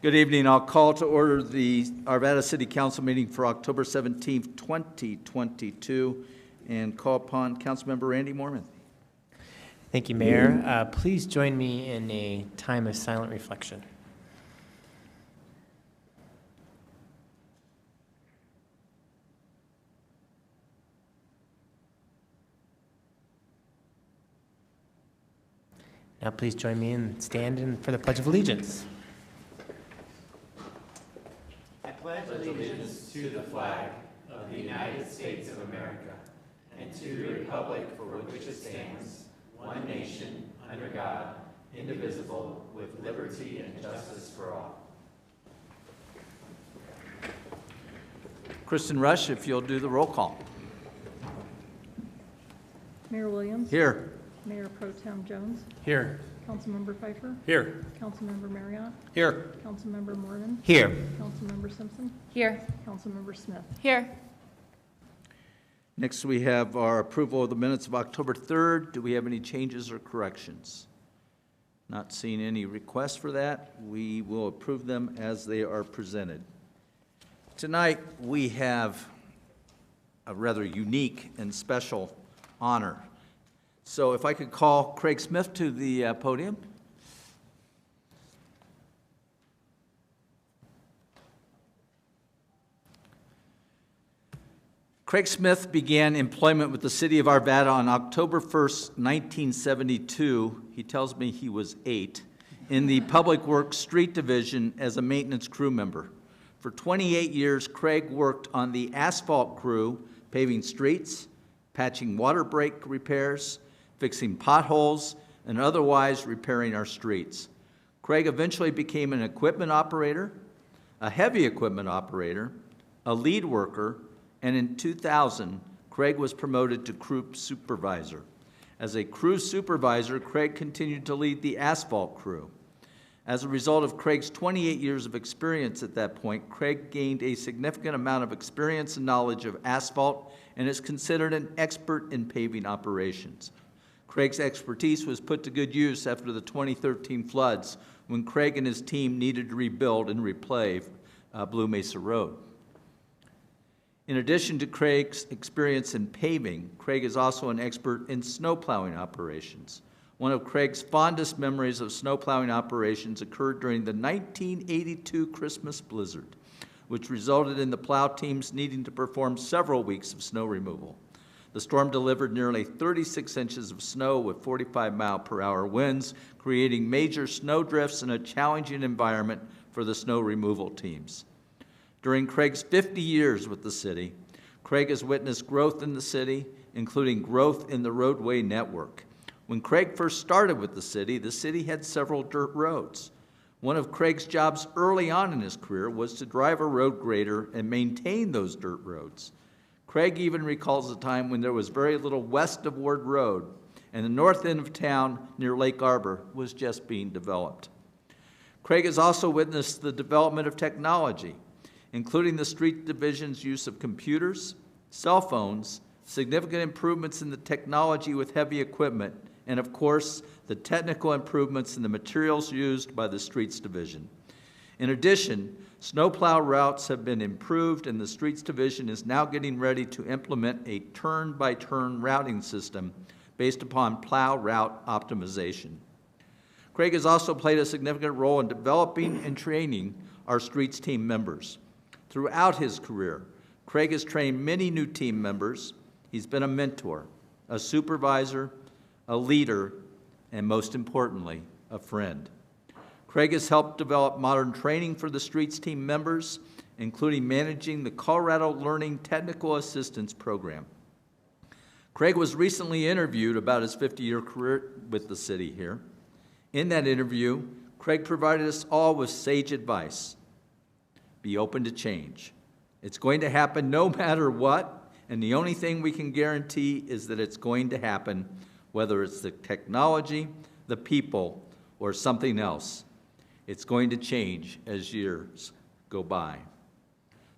Good evening. I'll call to order the Arvada City Council meeting for October 17th, 2022, and call upon Councilmember Randy Mormon. Thank you, Mayor. Please join me in a time of silent reflection. Now please join me and stand in for the Pledge of Allegiance. I pledge allegiance to the flag of the United States of America and to the republic for which it stands, one nation, under God, indivisible, with liberty and justice for all. Kristen Rush, if you'll do the roll call. Mayor Williams. Here. Mayor Pro Tem Jones. Here. Councilmember Pfeiffer. Here. Councilmember Marriott. Here. Councilmember Mormon. Here. Councilmember Simpson. Here. Councilmember Smith. Here. Next, we have our approval of the minutes of October 3rd. Do we have any changes or corrections? Not seeing any requests for that. We will approve them as they are presented. Tonight, we have a rather unique and special honor. So if I could call Craig Smith to the podium. Craig Smith began employment with the city of Arvada on October 1st, 1972. He tells me he was 8, in the Public Works Street Division as a maintenance crew member. For 28 years, Craig worked on the asphalt crew, paving streets, patching water break repairs, fixing potholes, and otherwise repairing our streets. Craig eventually became an equipment operator, a heavy equipment operator, a lead worker, and in 2000, Craig was promoted to crew supervisor. As a crew supervisor, Craig continued to lead the asphalt crew. As a result of Craig's 28 years of experience at that point, Craig gained a significant amount of experience and knowledge of asphalt and is considered an expert in paving operations. Craig's expertise was put to good use after the 2013 floods, when Craig and his team needed to rebuild and replay Blue Mesa Road. In addition to Craig's experience in paving, Craig is also an expert in snow plowing operations. One of Craig's fondest memories of snow plowing operations occurred during the 1982 Christmas blizzard, which resulted in the plow teams needing to perform several weeks of snow removal. The storm delivered nearly 36 inches of snow with 45-mile-per-hour winds, creating major snow drifts and a challenging environment for the snow removal teams. During Craig's 50 years with the city, Craig has witnessed growth in the city, including growth in the roadway network. When Craig first started with the city had several dirt roads. One of Craig's jobs early on in his career was to drive a road grader and maintain those dirt roads. Craig even recalls a time when there was very little west of Ward Road, and the north end of town near Lake Arbor was just being developed. Craig has also witnessed the development of technology, including the street division's use of computers, cell phones, significant improvements in the technology with heavy equipment, and of course, the technical improvements in the materials used by the streets division. In addition, snowplow routes have been improved, and the Streets Division is now getting ready to implement a turn-by-turn routing system based upon plow route optimization. Craig has also played a significant role in developing and training our streets team members. Throughout his career, Craig has trained many new team members. He's been a mentor, a supervisor, a leader, and most importantly, a friend. Craig has helped develop modern training for the streets team members, including managing the Colorado Learning Technical Assistance Program. Craig was recently interviewed about his 50-year career with the city here. In that interview, Craig provided us all with sage advice. Be open to change. It's going to happen no matter what, and the only thing we can guarantee is that it's going to happen, whether it's the technology, the people, or something else. It's going to change as years go by.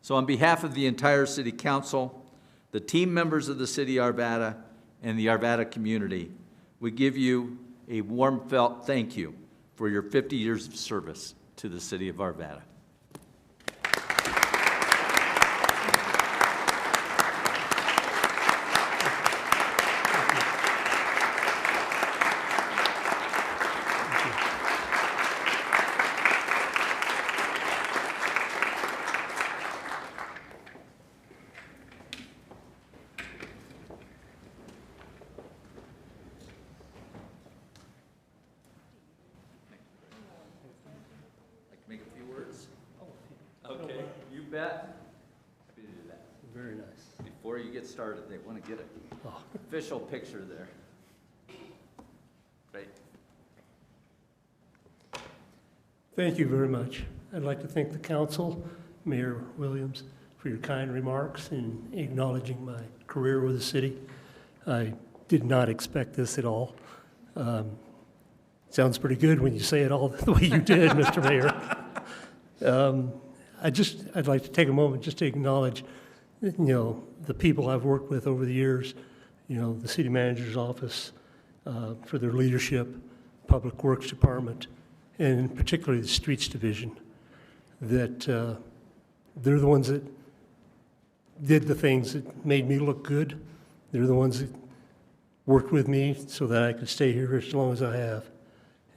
So on behalf of the entire City Council, the team members of the City of Arvada, and the Arvada community, we give you a warm felt thank you for your 50 years of service to to the city of Arvada. Make a few words? Okay, you bet. Happy to do that. Very nice. Before you get started, they want to get an official picture there. Great. Thank you very much. I'd like to thank the council, Mayor Williams, for your kind remarks in acknowledging my career with the city. I did not expect this at all. Sounds pretty good when you say it all the way you did, Mr. Mayor. I'd like to take a moment just to acknowledge, the people I've worked with over the years, the city manager's office, for their leadership, Public Works Department, and particularly the Streets Division, that they're the ones that did the things that made me look good. They're the ones that worked with me so that I could stay here as long as I have.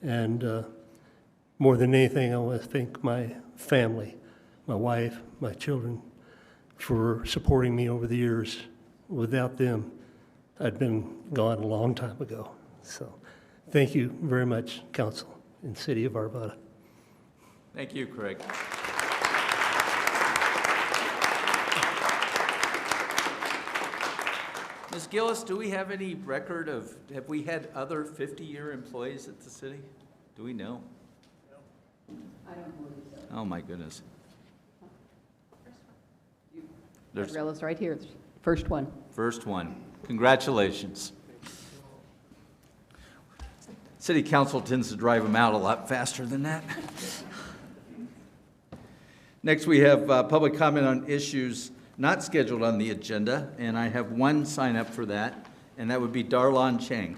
And more than anything, I want to thank my family, my wife, my children, for supporting me over the years. Without them, I'd been gone a long time ago. So thank you very much, Council and City of Arvada. Thank you, Craig. Ms. Gillis, do we have any record of, have we had other 50-year employees at the city? Do we know? I don't believe so. Oh, my goodness. There's There's Rella's right here, first one. first one. Congratulations. City council tends to drive them out a lot faster than that. Next, we have public comment on issues not scheduled on the agenda, and I have one sign up for that, and that would be Darlon Chang.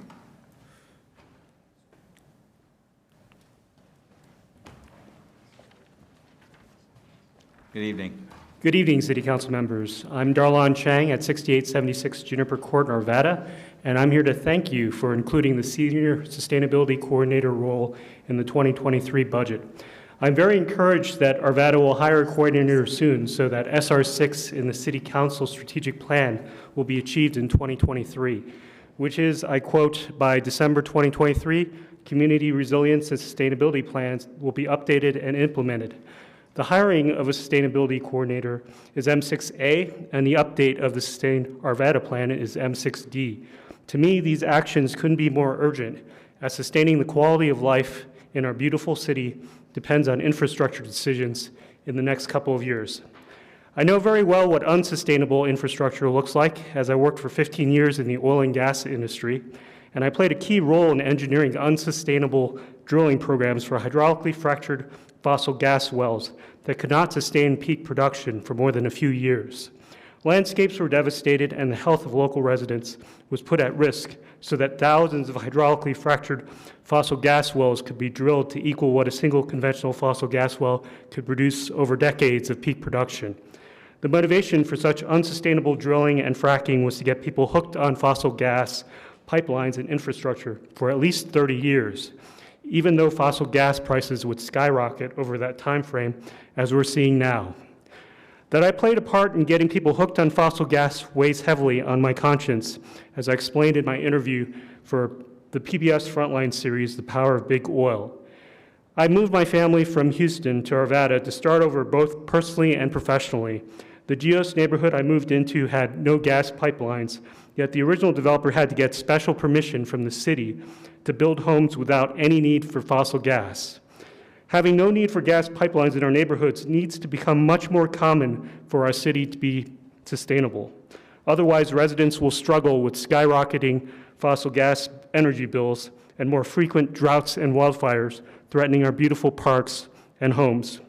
Good evening. Good evening, City Council members. I'm Darlon Chang at 6876 Juniper Court in Arvada, and I'm here to thank you for including the Senior Sustainability Coordinator role in the 2023 budget. I'm very encouraged that Arvada will hire a coordinator soon so that SR6 in the City Council strategic plan will be achieved in 2023, which is, I quote, by December 2023, community resilience and sustainability plans will be updated and implemented. The hiring of a sustainability coordinator is M6A, and the update of the Sustain Arvada plan is M6D. To me, these actions couldn't be more urgent, as sustaining the quality of life in our beautiful city depends on infrastructure decisions in the next couple of years. I know very well what unsustainable infrastructure looks like, as I worked for 15 years in the oil and gas industry, and I played a key role in engineering unsustainable drilling programs for hydraulically fractured fossil gas wells that could not sustain peak production for more than a few years. Landscapes were devastated and the health of local residents was put at risk so that thousands of hydraulically fractured fossil gas wells could be drilled to equal what a single conventional fossil gas well could produce over decades of peak production. The motivation for such unsustainable drilling and fracking was to get people hooked on fossil gas pipelines and infrastructure for at least 30 years, even though fossil gas prices would skyrocket over that time frame, as we're seeing now. That I played a part in getting people hooked on fossil gas weighs heavily on my conscience, as I explained in my interview for the PBS Frontline series, The Power of Big Oil. I moved my family from Houston to Arvada to start over both personally and professionally. The Geos neighborhood I moved into had no gas pipelines, yet the original developer had to get special permission from the city to build homes without any need for fossil gas. Having no need for gas pipelines in our neighborhoods needs to become much more common for our city to be sustainable. Otherwise, residents will struggle with skyrocketing fossil gas energy bills and more frequent droughts and wildfires threatening our beautiful parks and homes.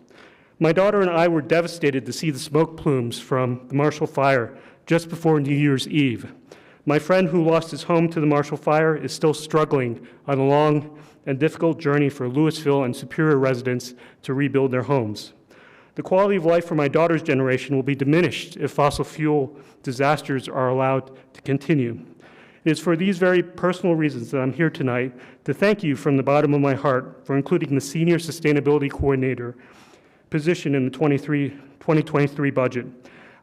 My daughter and I were devastated to see the smoke plumes from the Marshall Fire just before New Year's Eve. My friend who lost his home to the Marshall Fire is still struggling on a long and difficult journey for Louisville and Superior residents to rebuild their homes. The quality of life for my daughter's generation will be diminished if fossil fuel disasters are allowed to continue. It is for these very personal reasons that I'm here tonight to thank you from the bottom of my heart for including the Senior Sustainability Coordinator position in the 2023 budget.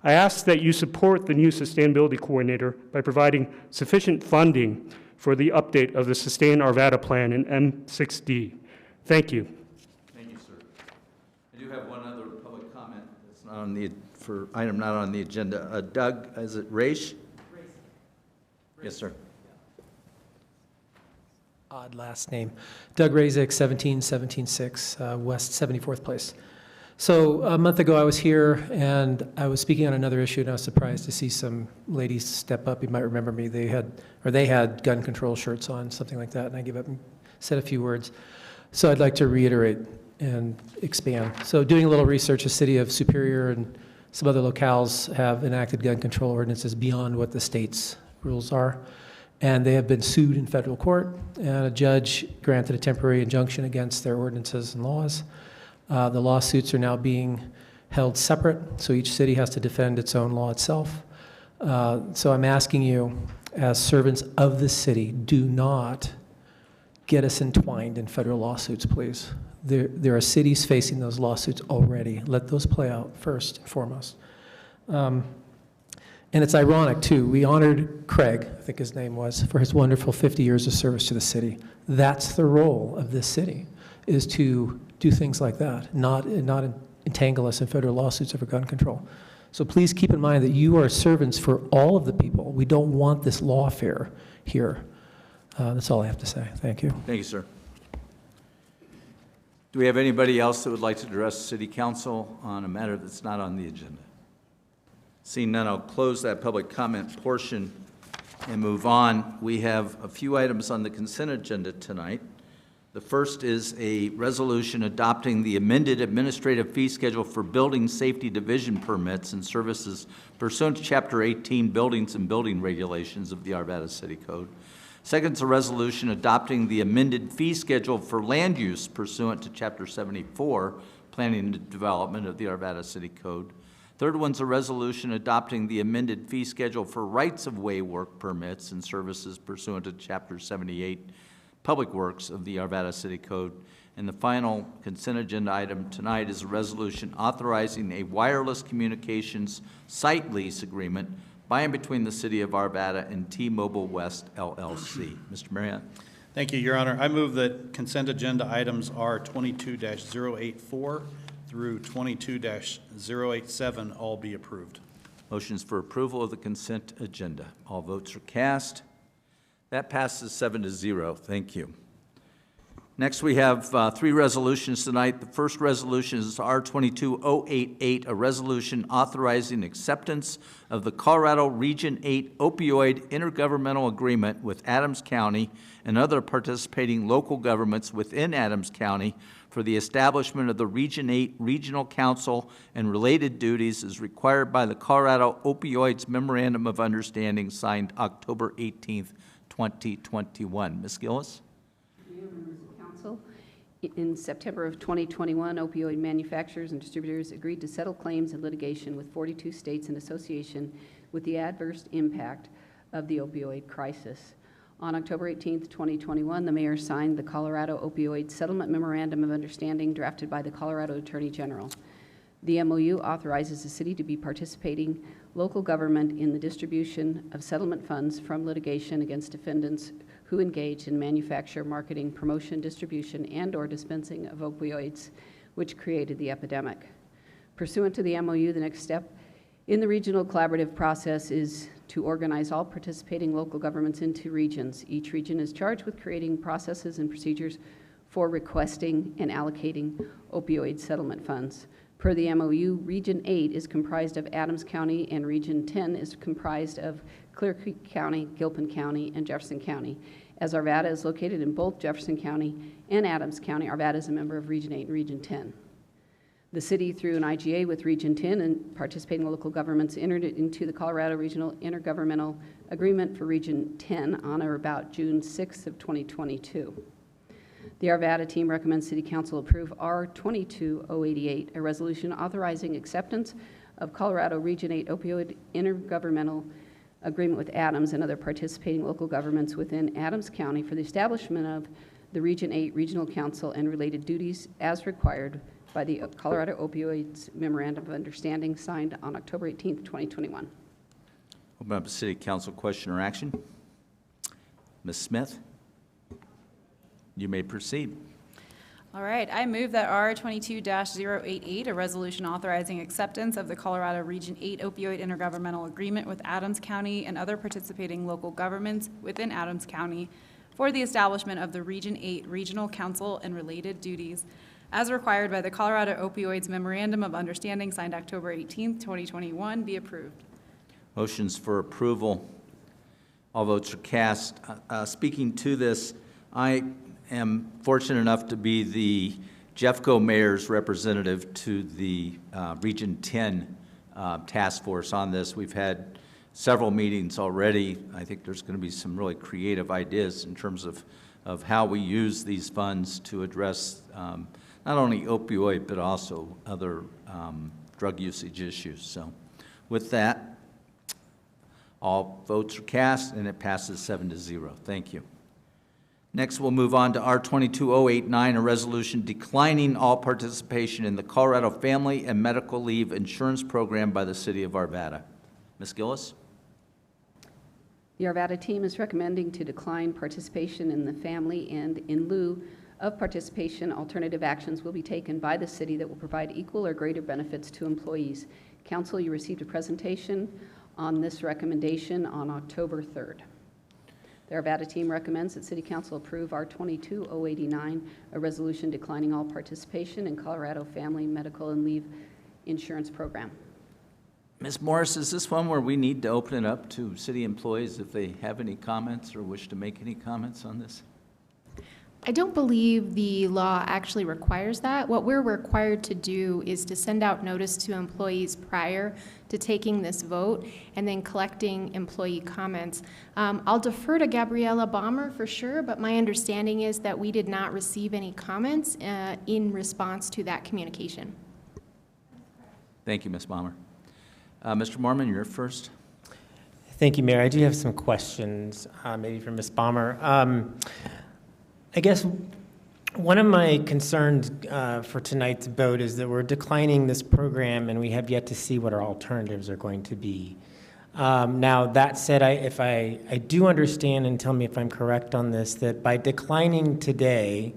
I ask that you support the new Sustainability Coordinator by providing sufficient funding for the update of the Sustain Arvada Plan in M6D. Thank you. Thank you, sir. I do have one other public comment that's not on the, for item not on the agenda. Doug, is it Raish? Yes, sir. Odd last name. Doug Razik, 17176 West 74th Place. So a month ago, I was here, and I was speaking on another issue, and I was surprised to see some ladies step up. You might remember me. They had gun control shirts on, something like that, and I gave up and said a few words. So I'd like to reiterate and expand. So doing a little research, the city of Superior and some other locales have enacted gun control ordinances beyond what the state's rules are, and they have been sued in federal court, and a judge granted a temporary injunction against their ordinances and laws. The lawsuits are now being held separate, so each city has to defend its own law itself. So I'm asking you, as servants of the city, do not get us entwined in federal lawsuits, please. There are cities facing those lawsuits already. Let those play out first and foremost. And it's ironic, too. We honored Craig, I think his name was, for his wonderful 50 years of service to the city. That's the role of this city, is to do things like that, not entangle us in federal lawsuits over gun control. So please keep in mind that you are servants for all of the people. We don't want this lawfare here. That's all I have to say. Thank you. Thank you, sir. Do we have anybody else that would like to address City Council on a matter that's not on the agenda? Seeing none, I'll close that public comment portion and move on. We have a few items on the consent agenda tonight. The first is a resolution adopting the amended administrative fee schedule for building safety division permits and services pursuant to Chapter 18 Buildings and Building Regulations of the Arvada City Code. Second is a resolution adopting the amended fee schedule for land use pursuant to Chapter 74 Planning and Development of the Arvada City Code. Third one's a resolution adopting the amended fee schedule for rights-of-way work permits and services pursuant to Chapter 78 Public Works of the Arvada City Code. And the final consent agenda item tonight is a resolution authorizing a wireless communications site lease agreement by and between the City of Arvada and T-Mobile West LLC. Mr. Marriott. Thank you, Your Honor. I move that consent agenda items R 22-084 through 22-087 all be approved. Motions for approval of the consent agenda. All votes are cast. That passes 7-0. Thank you. Next, we have three resolutions tonight. The first resolution is R 22-088, a resolution authorizing acceptance of the Colorado Region 8 opioid intergovernmental agreement with Adams County and other participating local governments within Adams County for the establishment of the Region 8 Regional Council and related duties as required by the Colorado Opioids Memorandum of Understanding signed October 18th, 2021. Ms. Gillis? Members of Council, in September of 2021, opioid manufacturers and distributors agreed to settle claims and litigation with 42 states in association with the adverse impact of the opioid crisis. On October 18, 2021, the mayor signed the Colorado Opioid Settlement Memorandum of Understanding drafted by the Colorado Attorney General. The MOU authorizes the city to be participating local government in the distribution of settlement funds from litigation against defendants who engage in manufacture, marketing, promotion, distribution, and/or dispensing of opioids, which created the epidemic. Pursuant to the MOU, the next step in the regional collaborative process is to organize all participating local governments into regions. Each region is charged with creating processes and procedures for requesting and allocating opioid settlement funds. Per the MOU, Region 8 is comprised of Adams County, and Region 10 is comprised of Clear Creek County, Gilpin County, and Jefferson County. As Arvada is located in both Jefferson County and Adams County, Arvada is a member of Region 8 and Region 10. The city, through an IGA with Region 10 and participating local governments, entered into the Colorado Regional Intergovernmental agreement for Region 10 on or about June 6th of 2022. The Arvada team recommends City Council approve R-22-088, a resolution authorizing acceptance of Colorado Region 8 opioid intergovernmental agreement with Adams and other participating local governments within Adams County for the establishment of the Region 8 Regional Council and related duties as required by the Colorado Opioids Memorandum of Understanding signed on October 18th, 2021. Open up to City Council question or action. Ms. Smith, you may proceed. All right, I move that R-22-088, a resolution authorizing acceptance of the Colorado Region 8 opioid intergovernmental agreement with Adams County and other participating local governments within Adams County for the establishment of the Region 8 Regional Council and related duties as required by the Colorado Opioids Memorandum of Understanding signed October 18th, 2021, be approved. Motions for approval. All votes are cast. Speaking to this, I am fortunate enough to be the Jeffco Mayor's representative to the Region 10 task force on this. We've had several meetings already. I think there's going to be some really creative ideas in terms of how we use these funds to address not only opioid but also other drug usage issues. So with that, all votes are cast and it passes 7-0. Thank you. Next, we'll move on to R-22-089, a resolution declining all participation in the Colorado Family and Medical Leave Insurance Program by the City of Arvada. Ms. Gillis? The Arvada team is recommending to decline participation in the family, and in lieu of participation, alternative actions will be taken by the city that will provide equal or greater benefits to employees. Council, you received a presentation on this recommendation on October 3rd. The Arvada team recommends that City Council approve R-22-089, a resolution declining all participation in Colorado Family, Medical, and Leave Insurance Program. Ms. Morris, is this one where we need to open it up to city employees if they have any comments or wish to make any comments on this? I don't believe the law actually requires that. What we're required to do is to send out notice to employees prior to taking this vote and then collecting employee comments. I'll defer to Gabriella Balmer for sure, but my understanding is that we did not receive any comments in response to that communication. Thank you, Ms. Balmer. Mr. Mormon, you're first. Thank you, Mayor. I do have some questions, maybe for Ms. Balmer. I guess one of my concerns for tonight's vote is that we're declining this program and we have yet to see what our alternatives are going to be. Now, that said, I do understand, and tell me if I'm correct on this, that by declining today,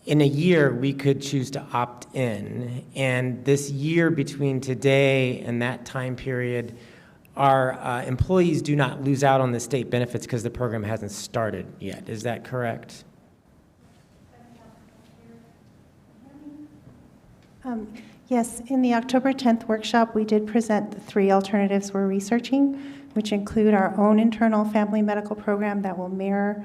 in a year, we could choose to opt in. And this year between today and that time period, our employees do not lose out on the state benefits because the program hasn't started yet. Is that correct? Yes, in the October 10th workshop, we did present the 3 alternatives we're researching, which include our own internal family medical program that will mirror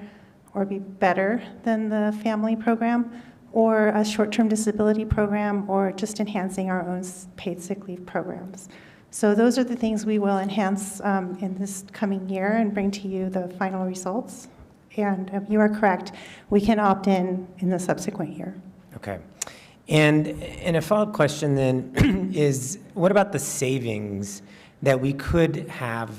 or be better than the family program, or a short-term disability program, or just enhancing our own paid sick leave programs. So those are the things we will enhance in this coming year and bring to you the final results. And you are correct, we can opt in the subsequent year. Okay. And a follow-up question then is, what about the savings that we could have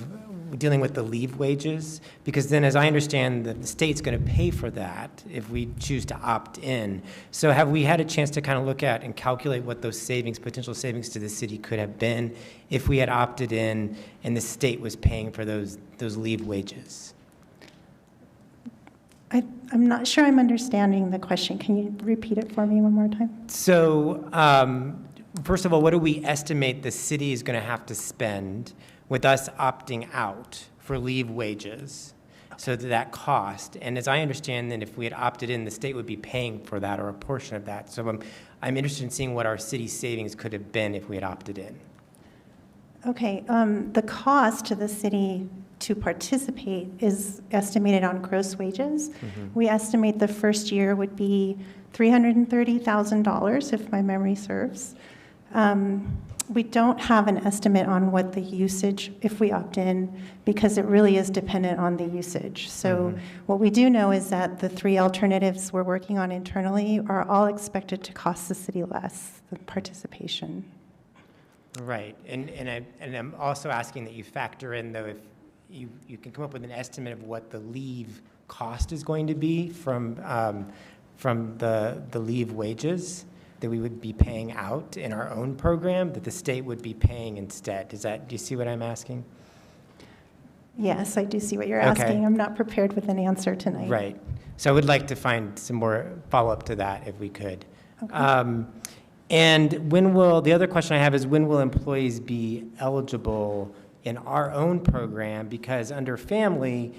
dealing with the leave wages? Because then, as I understand, the state's going to pay for that if we choose to opt in. So have we had a chance to kind of look at and calculate what those savings, potential savings to the city could have been if we had opted in and the state was paying for those leave wages? I'm not sure I'm understanding the question. Can you repeat it for me one more time? So, first of all, what do we estimate the city is going to have to spend with us opting out for leave wages? So that cost, and as I understand, then if we had opted in, the state would be paying for that or a portion of that. So I'm interested in seeing what our city savings could have been if we had opted in. Okay, the cost to the city to participate is estimated on gross wages. Mm-hmm. We estimate the first year would be $330,000, if my memory serves. We don't have an estimate on what the usage, if we opt in, because it really is dependent on the usage. So what we do know is that the 3 alternatives we're working on internally are all expected to cost the city less than participation. Right, and I'm also asking that you factor in, though, if you can come up with an estimate of what the leave cost is going to be from the leave wages that we would be paying out in our own program, that the state would be paying instead. Do you see what I'm asking? Yes, I do see what you're Okay. asking. I'm not prepared with an answer tonight. Right. So I would like to find some more follow-up to that if we could. Okay. And the other question I have is, when will employees be eligible in our own program? Because under family,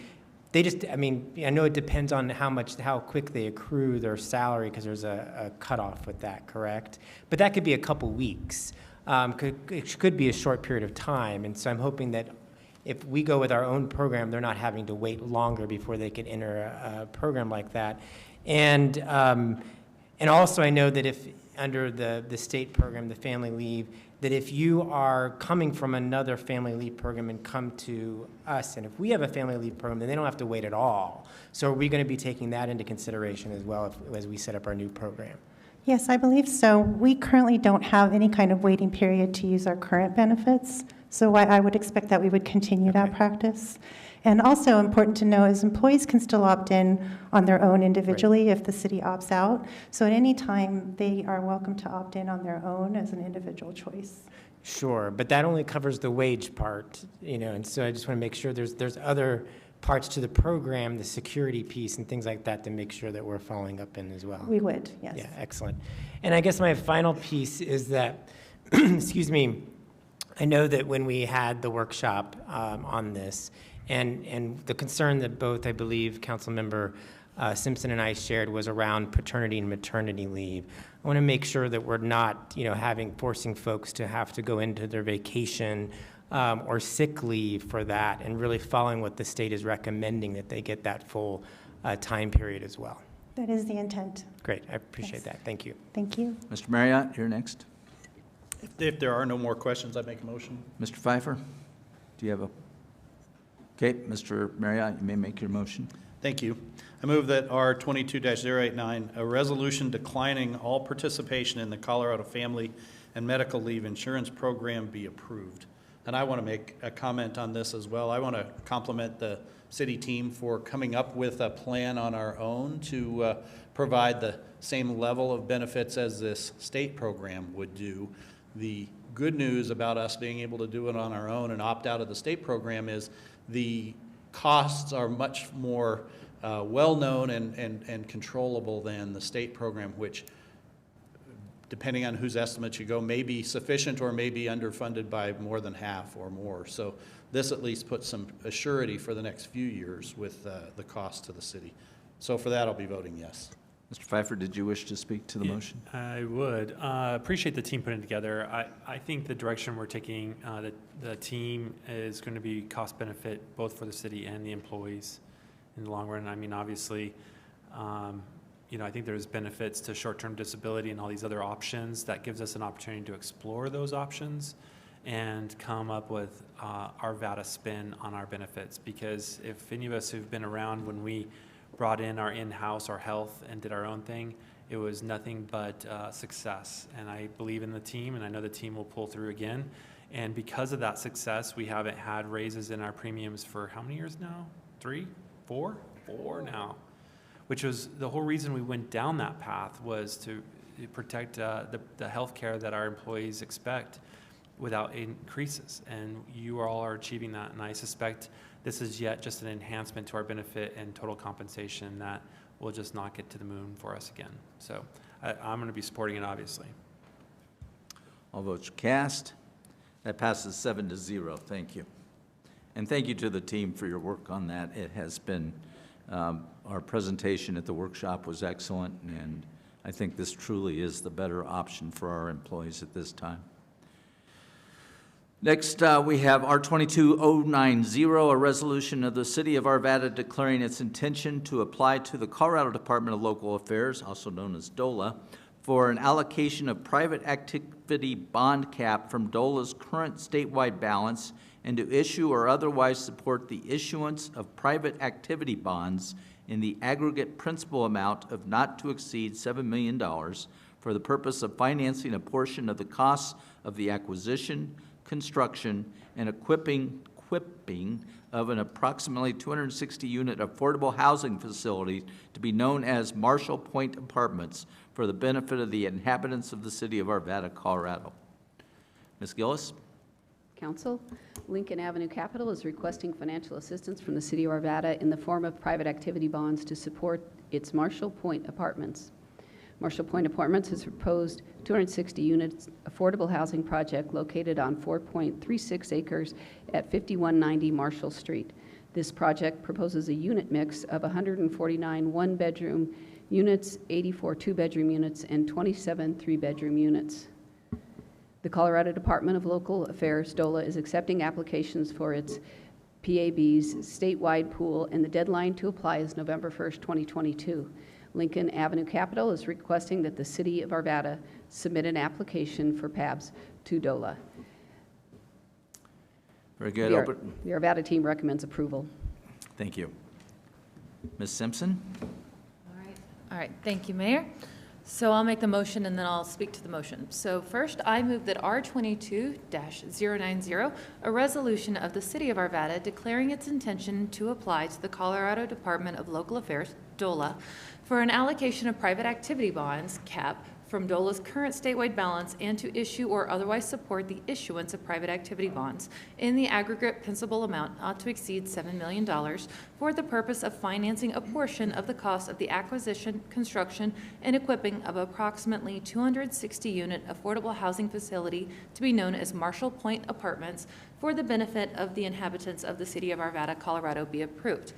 I know it depends on how quick they accrue their salary, because there's a cutoff with that, correct? But that could be a couple weeks. It could be a short period of time. And so I'm hoping that if we go with our own program, they're not having to wait longer before they could enter a program like that. And also I know that if under the state program, the family leave, that if you are coming from another family leave program and come to us, and if we have a family leave program, then they don't have to wait at all. So are we going to be taking that into consideration as well as we set up our new program? Yes, I believe so. We currently don't have any kind of waiting period to use our current benefits, so I would expect that we would continue that practice. And also important to know is employees can still opt in on their own individually if the city opts out. So at any time, they are welcome to opt in on their own as an individual choice. Sure, but that only covers the wage part, and so I just want to make sure there's other parts to the program, the security piece and things like that, to make sure that we're following up in as well. We would, yes. Yeah, excellent. And I guess my final piece is that, excuse me, I know that when we had the workshop on this, and the concern that both, I believe, Councilmember Simpson and I shared was around paternity and maternity leave. I want to make sure that we're not, forcing folks to have to go into their vacation or sick leave for that, and really following what the state is recommending, that they get that full time period as well. That is the intent. Great, I appreciate that. Thank you. Thank you. Mr. Marriott, you're next. If there are no more questions, I make a motion. Mr. Pfeiffer, do you have a? Okay, Mr. Marriott, you may make your motion. Thank you. I move that R 22-089, a resolution declining all participation in the Colorado Family and Medical Leave Insurance Program, be approved. And I want to make a comment on this as well. I want to compliment the city team for coming up with a plan on our own to provide the same level of benefits as this state program would do. The good news about us being able to do it on our own and opt out of the state program is the costs are much more well-known and controllable than the state program, which, depending on whose estimates you go, may be sufficient or may be underfunded by more than half or more. So this at least puts some assurity for the next few years with the cost to the city. So for that, I'll be voting yes. Mr. Pfeiffer, did you wish to speak to the motion? I would. Appreciate the team putting it together. I think the direction we're taking, the team is going to be cost benefit both for the city and the employees in the long run. I mean, obviously, I think there's benefits to short-term disability and all these other options. That gives us an opportunity to explore those options and come up with Arvada spin on our benefits. Because if any of us who've been around when we brought in our in-house, our health, and did our own thing, it was nothing but success. And I believe in the team, and I know the team will pull through again. And because of that success, we haven't had raises in our premiums for how many years now? 3, 4? 4 now. Which was the whole reason we went down that path, was to protect the health care that our employees expect without increases. And you all are achieving that, and I suspect this is yet just an enhancement to our benefit and total compensation that will just knock it to the moon for us again. So I'm going to be supporting it, obviously. All votes are cast. That passes 7-0. Thank you. And thank you to the team for your work on that. It has been, our presentation at the workshop was excellent, and I think this truly is the better option for our employees at this time. Next, we have R 22-090, a resolution of the City of Arvada declaring its intention to apply to the Colorado Department of Local Affairs, also known as DOLA, for an allocation of private activity bond cap from DOLA's current statewide balance and to issue or otherwise support the issuance of private activity bonds in the aggregate principal amount of not to exceed $7 million for the purpose of financing a portion of the costs of the acquisition, construction, and equipping of an approximately 260-unit affordable housing facility to be known as Marshall Point Apartments for the benefit of the inhabitants of the city of Arvada, Colorado. Ms. Gillis? Council, Lincoln Avenue Capital is requesting financial assistance from the City of Arvada in the form of private activity bonds to support its Marshall Point Apartments. Marshall Point Apartments has proposed 260 units affordable housing project located on 4.36 acres at 5190 Marshall Street. This project proposes a unit mix of 149 one-bedroom units, 84 two-bedroom units, and 27 three-bedroom units. The Colorado Department of Local Affairs, DOLA, is accepting applications for its PAB's statewide pool, and the deadline to apply is November 1st, 2022. Lincoln Avenue Capital is requesting that the City of Arvada submit an application for PABs to DOLA. Very good. The Arvada team recommends approval. Thank you. Ms. Simpson? All right, thank you, Mayor. So I'll make the motion and then I'll speak to the motion. So first, I move that R22-090, a resolution of the City of Arvada declaring its intention to apply to the Colorado Department of Local Affairs, DOLA, for an allocation of private activity bonds, CAP, from DOLA's current statewide balance and to issue or otherwise support the issuance of private activity bonds in the aggregate principal amount not to exceed $7 million for the purpose of financing a portion of the cost of the acquisition, construction, and equipping of approximately 260-unit affordable housing facility to be known as Marshall Point Apartments for the benefit of the inhabitants of the City of Arvada, Colorado, be approved.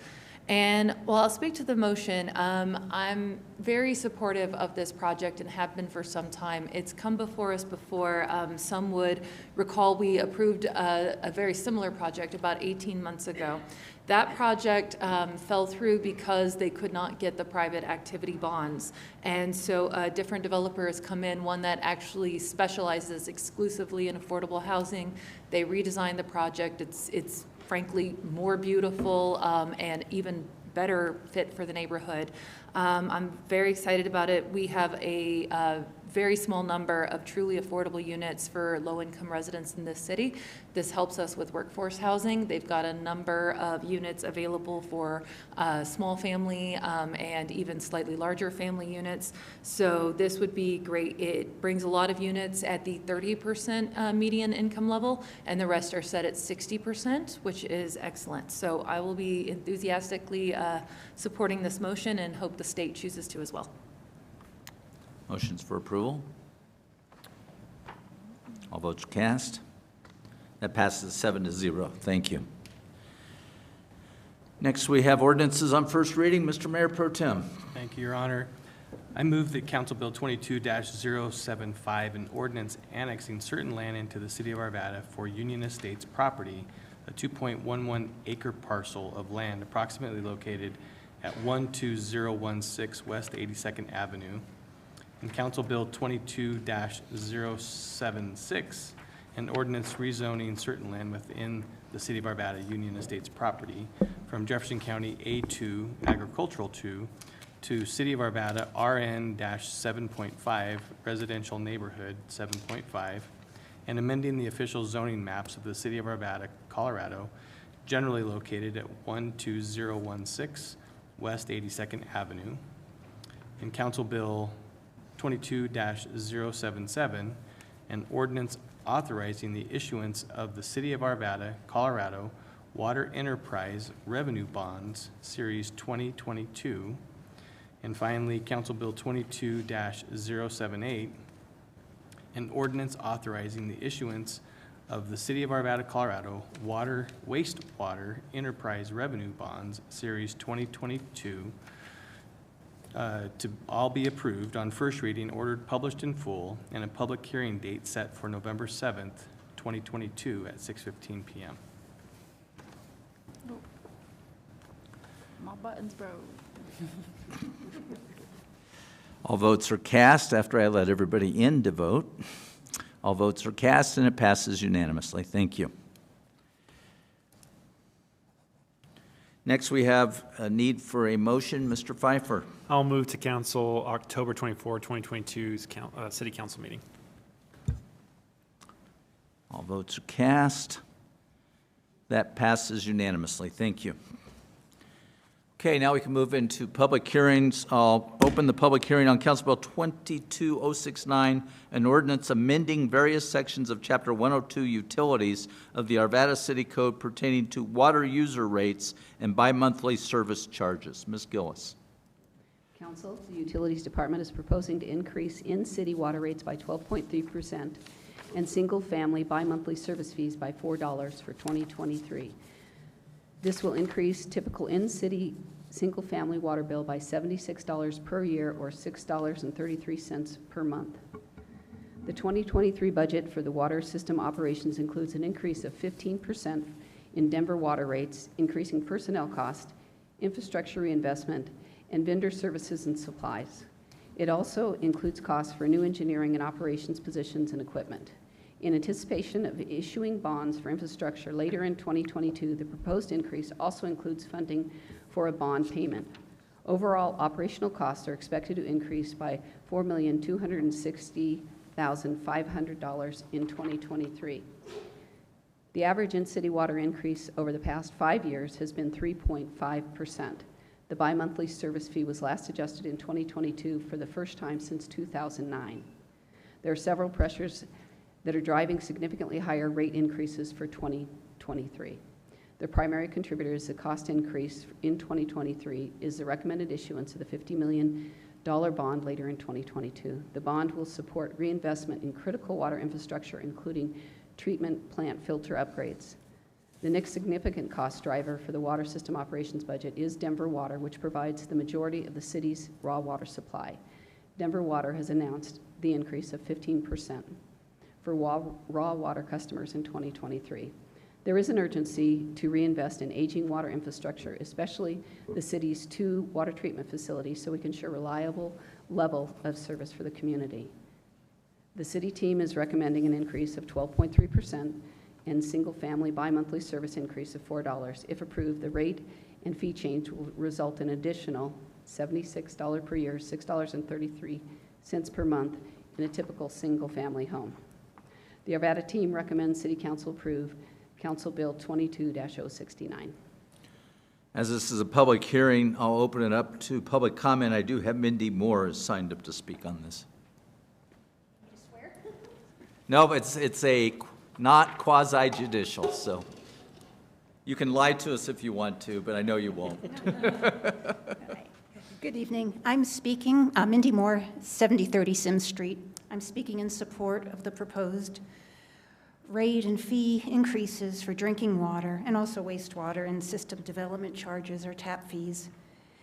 And while I'll speak to the motion, I'm very supportive of this project and have been for some time. It's come before us before. Some would recall we approved a very similar project about 18 months ago. That project fell through because they could not get the private activity bonds. And so a different developer has come in, one that actually specializes exclusively in affordable housing. They redesigned the project. It's frankly more beautiful and even better fit for the neighborhood. I'm very excited about it. We have a very small number of truly affordable units for low-income residents in this city. This helps us with workforce housing. They've got a number of units available for small family and even slightly larger family units. So this would be great. It brings a lot of units at the 30% median income level, and the rest are set at 60%, which is excellent. So I will be enthusiastically supporting this motion and hope the state chooses to as well. Motions for approval? All votes cast. That passes 7-0. Thank you. Next, we have ordinances on first reading. Mr. Mayor Pro Tem. Thank you, Your Honor. I move that Council Bill 22-075, an ordinance annexing certain land into the City of Arvada for Union Estates property, a 2.11 acre parcel of land approximately located at 12016 West 82nd Avenue, and Council Bill 22-076, an ordinance rezoning certain land within the City of Arvada Union Estates property from Jefferson County A2 Agricultural 2 to City of Arvada RN-7.5 Residential Neighborhood 7.5, and amending the official zoning maps of the City of Arvada, Colorado, generally located at 12016 West 82nd Avenue, and Council Bill 22-077, an ordinance authorizing the issuance of the City of Arvada, Colorado Water Enterprise Revenue Bonds, Series 2022. And finally, Council Bill 22-078, an ordinance authorizing the issuance of the City of Arvada, Colorado Wastewater Enterprise Revenue Bonds, Series 2022, to all be approved on first reading, ordered, published in full, and a public hearing date set for November 7th, 2022 at 6:15 p.m. My buttons broke. All votes are cast after I let everybody in to vote. All votes are cast, and it passes unanimously. Thank you. Next, we have a need for a motion. Mr. Pfeiffer. I'll move to council October 24, 2022's city council meeting. All votes are cast. That passes unanimously. Thank you. Okay, now we can move into public hearings. I'll open the public hearing on Council Bill 22069, an ordinance amending various sections of Chapter 102 Utilities of the Arvada City Code pertaining to water user rates and bi-monthly service charges. Ms. Gillis. Council, the Utilities Department is proposing to increase in-city water rates by 12.3% and single-family bi-monthly service fees by $4 for 2023. This will increase typical in-city single-family water bill by $76 per year or $6.33 per month. The 2023 budget for the water system operations includes an increase of 15% in Denver water rates, increasing personnel cost, infrastructure reinvestment, and vendor services and supplies. It also includes costs for new engineering and operations positions and equipment. In anticipation of issuing bonds for infrastructure later in 2022, the proposed increase also includes funding for a bond payment. Overall operational costs are expected to increase by $4,260,500 in 2023. The average in-city water increase over the past 5 years has been 3.5%. The bi-monthly service fee was last adjusted in 2022 for the first time since 2009. There are several pressures that are driving significantly higher rate increases for 2023. The primary contributor is the cost increase in 2023 is the recommended issuance of the $50 million bond later in 2022. The bond will support reinvestment in critical water infrastructure, including treatment plant filter upgrades. The next significant cost driver for the water system operations budget is Denver Water, which provides the majority of the city's raw water supply. Denver Water has announced the increase of 15% for raw water customers in 2023. There is an urgency to reinvest in aging water infrastructure, especially the city's 2 water treatment facilities, so we can ensure reliable level of service for the community. The city team is recommending an increase of 12.3% and single-family bi-monthly service increase of $4. If approved, the rate and fee change will result in additional $76 per year, $6.33 per month in a typical single-family home. The Arvada team recommends City Council approve Council Bill 22-069. As this is a public hearing, I'll open it up to public comment. I do have Mindy Moore signed up to speak on this. You swear? No, but it's a not quasi-judicial, so you can lie to us if you want to, but I know you won't. Good evening. I'm speaking, Mindy Moore, 7030 Sims Street. I'm speaking in support of the proposed rate and fee increases for drinking water and also wastewater and system development charges or TAP fees.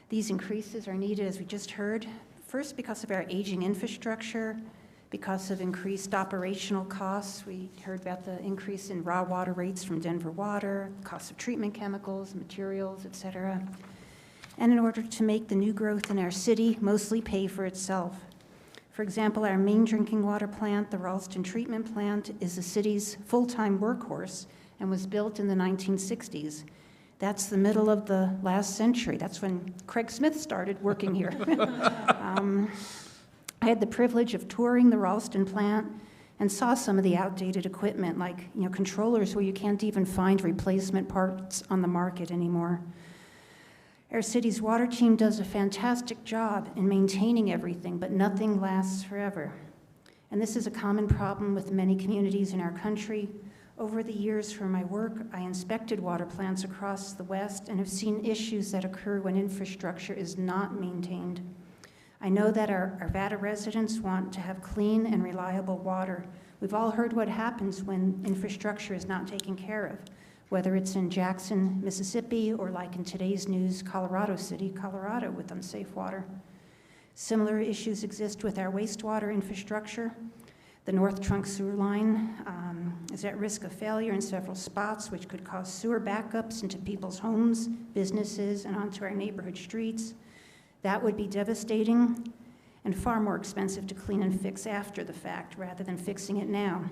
These increases are needed, as we just heard, first because of our aging infrastructure, because of increased operational costs. We heard about the increase in raw water rates from Denver Water, costs of treatment chemicals, materials, et cetera. And in order to make the new growth in our city mostly pay for itself. For example, our main drinking water plant, the Ralston Treatment Plant, is the city's full-time workhorse and was built in the 1960s. That's the middle of the last century. That's when Craig Smith started working here. I had the privilege of touring the Ralston plant and saw some of the outdated equipment, like controllers where you can't even find replacement parts on the market anymore. Our city's water team does a fantastic job in maintaining everything, but nothing lasts forever. And this is a common problem with many communities in our country. Over the years for my work, I inspected water plants across the West and have seen issues that occur when infrastructure is not maintained. I know that our Arvada residents want to have clean and reliable water. We've all heard what happens when infrastructure is not taken care of, whether it's in Jackson, Mississippi, or like in today's news, Colorado City, Colorado, with unsafe water. Similar issues exist with our wastewater infrastructure. The North Trunk sewer line is at risk of failure in several spots, which could cause sewer backups into people's homes, businesses, and onto our neighborhood streets. That would be devastating. and far more expensive to clean and fix after the fact rather than fixing it now.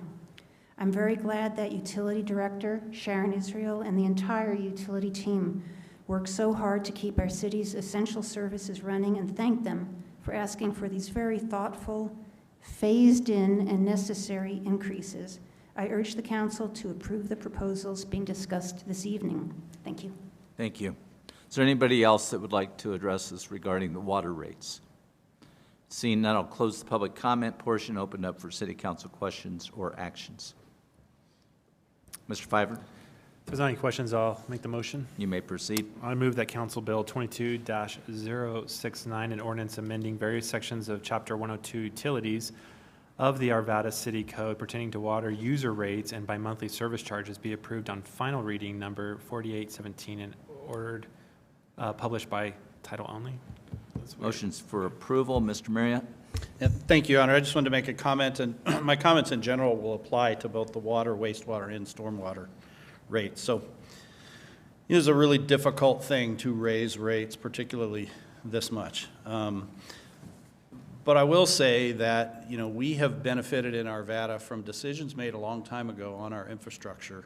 I'm very glad that Utility Director Sharon Israel and the entire utility team worked so hard to keep our city's essential services running, and thank them for asking for these very thoughtful, phased-in, and necessary increases. I urge the council to approve the proposals being discussed this evening. Thank you. Thank you. Is there anybody else that would like to address us regarding the water rates? Seeing none, I'll close the public comment portion, open up for city council questions or actions. Mr. Fiver, If there's not any questions, I'll make the motion. you may proceed. I move that Council Bill 22-069, an ordinance amending various sections of Chapter 102 Utilities of the Arvada City Code pertaining to water user rates and bi-monthly service charges be approved on final reading number 4817 and ordered, published by title only. Motions for approval. Mr. Marriott. Yeah, thank you, Your Honor. I just wanted to make a comment, and my comments in general will apply to both the water, wastewater, and stormwater rates. So it is a really difficult thing to raise rates, particularly this much. But I will say that, we have benefited in Arvada from decisions made a long time ago on our infrastructure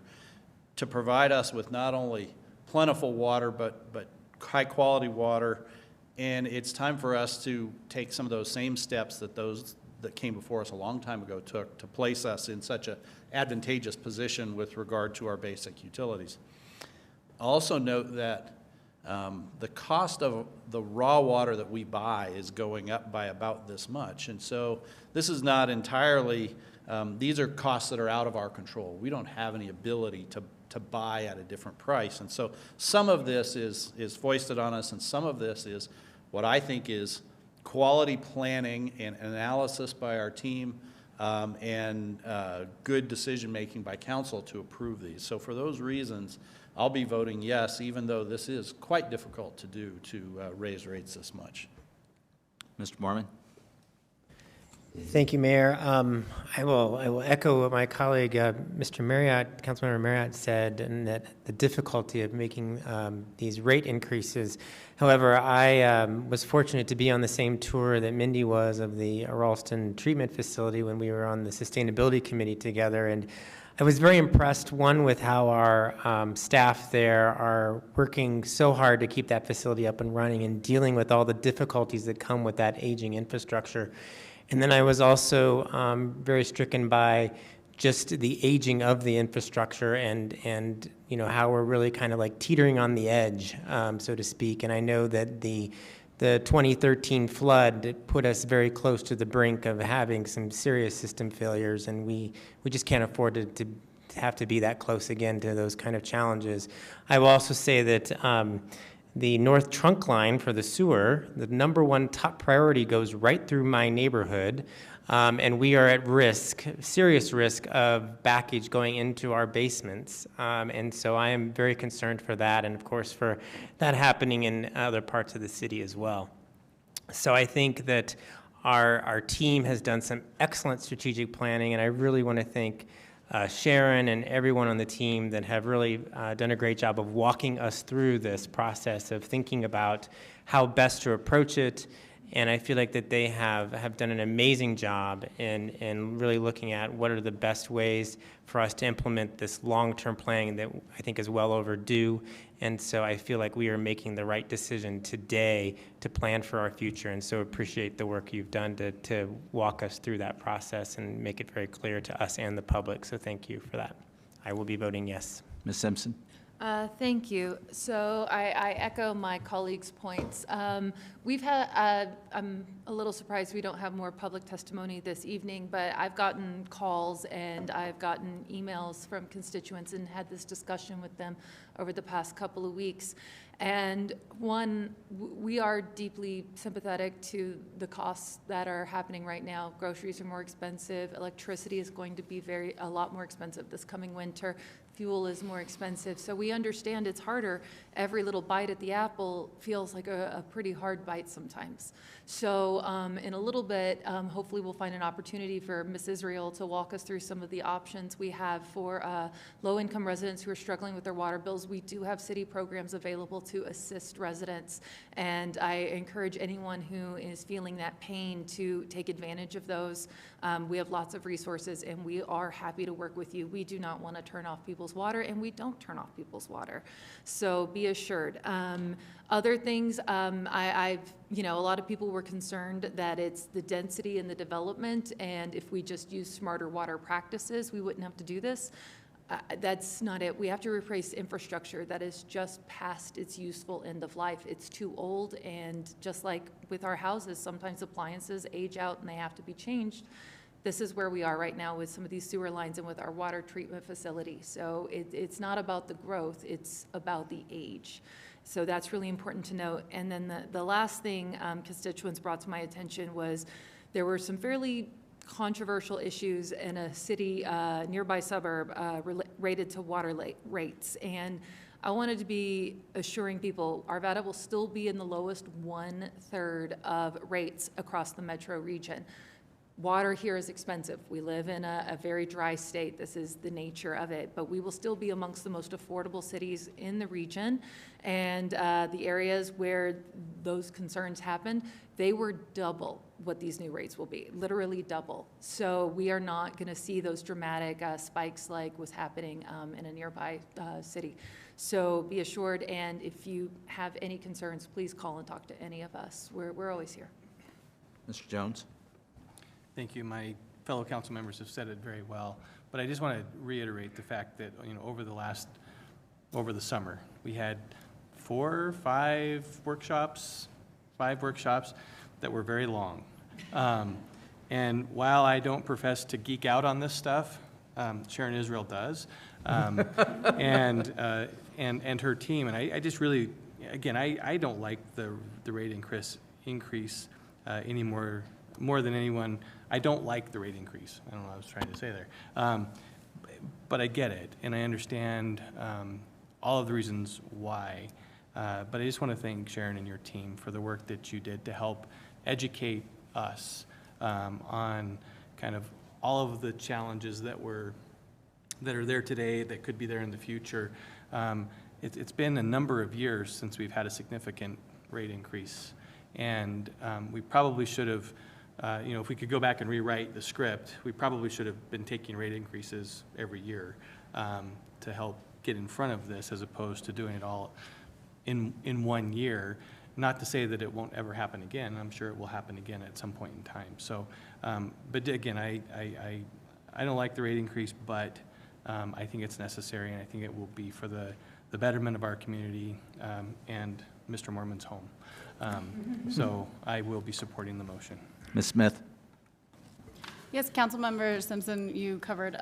to provide us with not only plentiful water, but high-quality water. And it's time for us to take some of those same steps that those that came before us a long time ago took to place us in such an advantageous position with regard to our basic utilities. Also note that the cost of the raw water that we buy is going up by about this much. And so this is not entirely, these are costs that are out of our control. We don't have any ability to buy at a different price. And so some of this is foisted on us, and some of this is what I think is quality planning and analysis by our team, and good decision-making by council to approve these. So for those reasons, I'll be voting yes, even though this is quite difficult to do, to raise rates this much. Mr. Mormon. Thank you, Mayor. I will echo what my colleague, Mr. Marriott, Councilmember Marriott said, and that the difficulty of making these rate increases. However, I was fortunate to be on the same tour that Mindy was of the Ralston Treatment Facility when we were on the Sustainability Committee together, and I was very impressed, one, with how our staff there are working so hard to keep that facility up and running and dealing with all the difficulties that come with that aging infrastructure. And then I was also very stricken by just the aging of the infrastructure and how we're really kind of like teetering on the edge, so to speak. And I know that the 2013 flood put us very close to the brink of having some serious system failures, and we just can't afford to have to be that close again to those kind of challenges. I will also say that the north trunk line for the sewer, the #1 top priority goes right through my neighborhood, and we are at risk, serious risk of backage going into our basements. And so I am very concerned for that, and of course for that happening in other parts of the city as well. So I think that our team has done some excellent strategic planning, and I really want to thank Sharon and everyone on the team that have really done a great job of walking us through this process of thinking about how best to approach it. And I feel like that they have done an amazing job in really looking at what are the best ways for us to implement this long-term planning that I think is well overdue. And so I feel like we are making the right decision today to plan for our future. And so appreciate the work you've done to walk us through that process and make it very clear to us and the public. So thank you for that. I will be voting yes. Ms. Simpson. Thank you. So I echo my colleagues' points. We've had, I'm a little surprised we don't have more public testimony this evening, but I've gotten calls and I've gotten emails from constituents and had this discussion with them over the past couple of weeks. And one, we are deeply sympathetic to the costs that are happening right now. Groceries are more expensive. Electricity is going to be a lot more expensive this coming winter. Fuel is more expensive. So we understand it's harder. Every little bite at the apple feels like a pretty hard bite sometimes. So in a little bit, hopefully we'll find an opportunity for Ms. Israel to walk us through some of the options we have for low-income residents who are struggling with their water bills. we do have city programs available to assist residents, and I encourage anyone who is feeling that pain to take advantage of those. We have lots of resources, and we are happy to work with you. We do not want to turn off people's water, and we don't turn off people's water. So be assured. Other things, a lot of people were concerned that it's the density and the development, and if we just use smarter water practices, we wouldn't have to do this. That's not it. We have to replace infrastructure that is just past its useful end of life. It's too old, and just like with our houses, sometimes appliances age out and they have to be changed. This is where we are right now with some of these sewer lines and with our water treatment facility. So it's not about the growth, it's about the age. So that's really important to note. And then the last thing constituents brought to my attention was there were some fairly controversial issues in a city, nearby suburb, related to water rates. And I wanted to be assuring people, Arvada will still be in the lowest 1/3 of rates across the metro region. Water here is expensive. We live in a very dry state. This is the nature of it, but we will still be amongst the most affordable cities in the region. And the areas where those concerns happened, they were double what these new rates will be, literally double. So we are not going to see those dramatic spikes like was happening in a nearby city. So be assured, and if you have any concerns, please call and talk to any of us. We're always here. Mr. Jones? Thank you. My fellow council members have said it very well, but I just want to reiterate the fact that, over the summer, we had 5 workshops that were very long. And while I don't profess to geek out on this stuff, Sharon Israel does, and her team, and I just really, again, I don't like the rate increase anymore. More than anyone, I don't like the rate increase. I don't know what I was trying to say there. But I get it, and I understand all of the reasons why. But I just want to thank Sharon and your team for the work that you did to help educate us on kind of all of the challenges that are there today, that could be there in the future. It's been a number of years since we've had a significant rate increase, and we probably should have, if we could go back and rewrite the script, we probably should have been taking rate increases every year to help get in front of this, as opposed to doing it all in 1 year. Not to say that it won't ever happen again. I'm sure it will happen again at some point in time. So, but again, I don't like the rate increase, but I think it's necessary, and I think it will be for the betterment of our community and Mr. Mormon's home. So I will be supporting the motion. Ms. Smith? Yes, Councilmember Simpson, you covered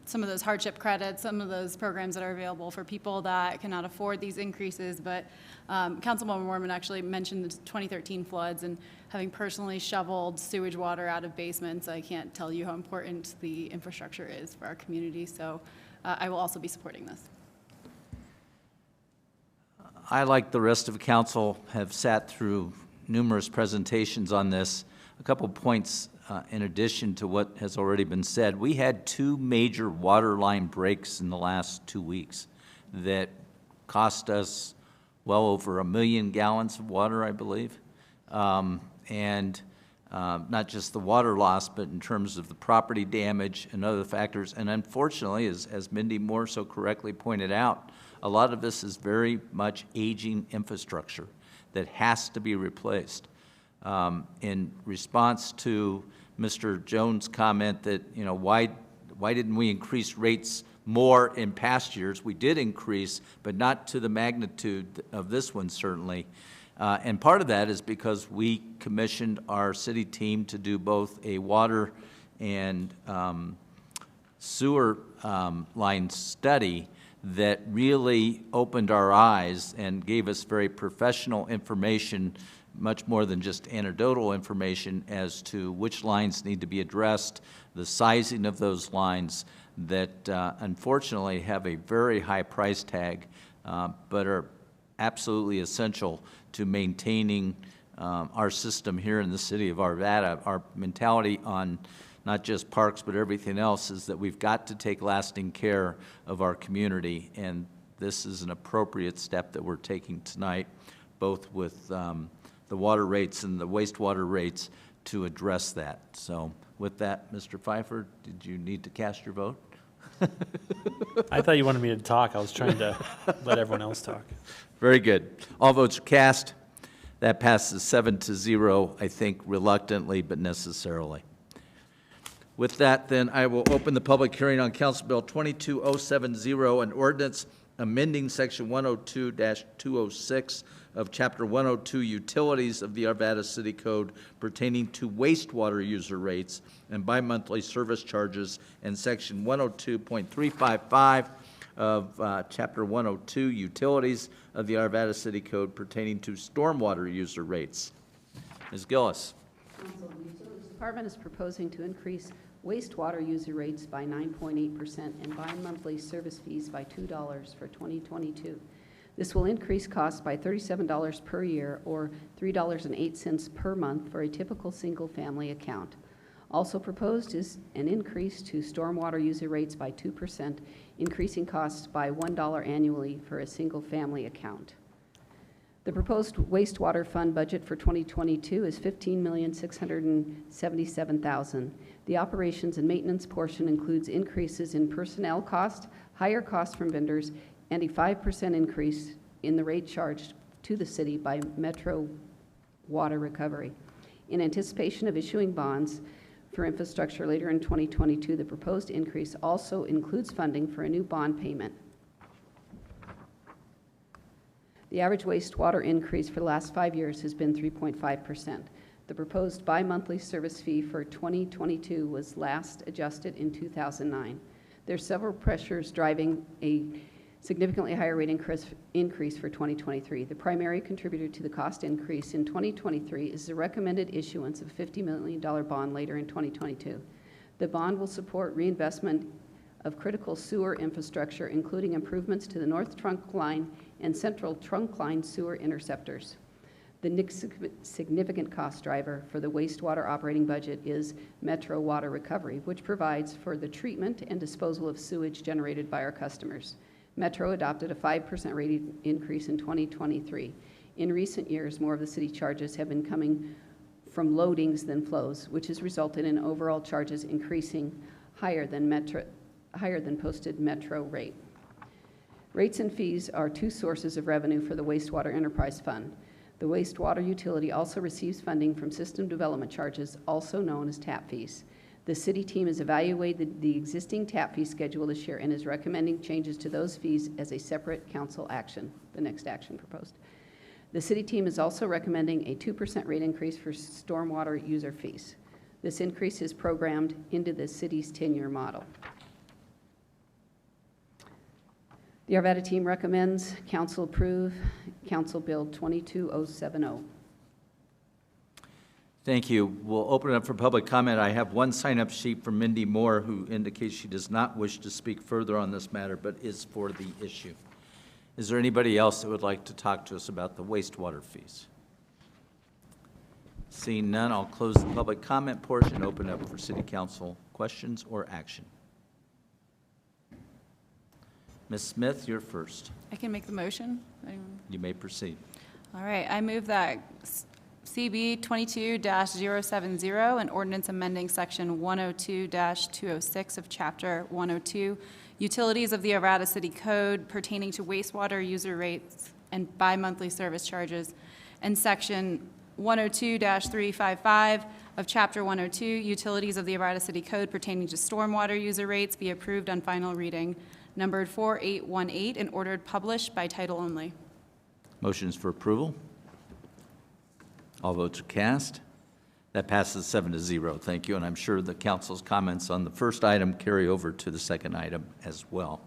some of those hardship credits, some of those programs that are available for people that cannot afford these increases, but Councilmember Mormon actually mentioned the 2013 floods, and having personally shoveled sewage water out of basements, I can't tell you how important the infrastructure is for our community, so I will also be supporting this. I, like the rest of the council, have sat through numerous presentations on this. A couple points in addition to what has already been said. We had 2 major water line breaks in the last 2 weeks that cost us well over 1 million gallons of water, I believe. And not just the water loss, but in terms of the property damage and other factors. And unfortunately, as Mindy Moore so correctly pointed out, a lot of this is very much aging infrastructure that has to be replaced. In response to Mr. Jones' comment that, why didn't we increase rates more in past years? We did increase, but not to the magnitude of this one, certainly. And part of that is because we commissioned our city team to do both a water and sewer line study that really opened our eyes and gave us very professional information, much more than just anecdotal information, as to which lines need to be addressed, the sizing of those lines that unfortunately have a very high price tag, but are absolutely essential to maintaining our system here in the city of Arvada. Our mentality on not just parks but everything else is that we've got to take lasting care of our community, and this is an appropriate step that we're taking tonight, both with the water rates and the wastewater rates to address that. So with that, Mr. Pfeiffer, did you need to cast your vote? I thought you wanted me to talk. I was trying to let everyone else talk. Very good. All votes are cast. That passes 7-0, I think reluctantly, but necessarily. With that, then, I will open the public hearing on Council Bill 22070, an ordinance amending Section 102-206 of Chapter 102 Utilities of the Arvada City Code pertaining to wastewater user rates and bi-monthly service charges, and Section 102.355 of Chapter 102 Utilities of the Arvada City Code pertaining to stormwater user rates. Ms. Gillis. Council, the Utilities Department is proposing to increase wastewater user rates by 9.8% and bi-monthly service fees by $2 for 2022. This will increase costs by $37 per year, or $3.08 per month for a typical single-family account. Also proposed is an increase to stormwater user rates by 2%, increasing costs by $1 annually for a single-family account. The proposed wastewater fund budget for 2022 is $15,677,000. The operations and maintenance portion includes increases in personnel cost, higher costs from vendors, and a 5% increase in the rate charged to the city by Metro Water Recovery. In anticipation of issuing bonds for infrastructure later in 2022, the proposed increase also includes funding for a new bond payment. The average wastewater increase for the last 5 years has been 3.5%. The proposed bi-monthly service fee for 2022 was last adjusted in 2009. There are several pressures driving a significantly higher rate increase for 2023. The primary contributor to the cost increase in 2023 is the recommended issuance of a $50 million bond later in 2022. The bond will support reinvestment of critical sewer infrastructure, including improvements to the North Trunk Line and Central Trunk Line sewer interceptors. The next significant cost driver for the wastewater operating budget is Metro Water Recovery, which provides for the treatment and disposal of sewage generated by our customers. Metro adopted a 5% rate increase in 2023. In recent years, more of the city charges have been coming from loadings than flows, which has resulted in overall charges increasing higher than posted Metro rate. Rates and fees are two sources of revenue for the Wastewater Enterprise Fund. The wastewater utility also receives funding from system development charges, also known as TAP fees. The city team has evaluated the existing TAP fee schedule this year and is recommending changes to those fees as a separate council action, the next action proposed. The city team is also recommending a 2% rate increase for stormwater user fees. This increase is programmed into the city's 10-year model. The Arvada team recommends council approve Council Bill 22070. Thank you. We'll open it up for public comment. I have one sign-up sheet from Mindy Moore, who indicates she does not wish to speak further on this matter, but is for the issue. Is there anybody else that would like to talk to us about the wastewater fees? Seeing none, I'll close the public comment portion, open up for city council questions or action. Ms. Smith, you're first. I can make the motion. You may proceed. All right, I move that CB 22-070, an ordinance amending Section 102-206 of Chapter 102, Utilities of the Arvada City Code pertaining to wastewater user rates and bi-monthly service charges, and Section 102-355 of Chapter 102, Utilities of the Arvada City Code pertaining to stormwater user rates be approved on final reading, numbered 4818, and ordered published by title only. Motions for approval? All votes are cast. That passes 7-0. Thank you, and I'm sure the council's comments on the first item carry over to the second item as well.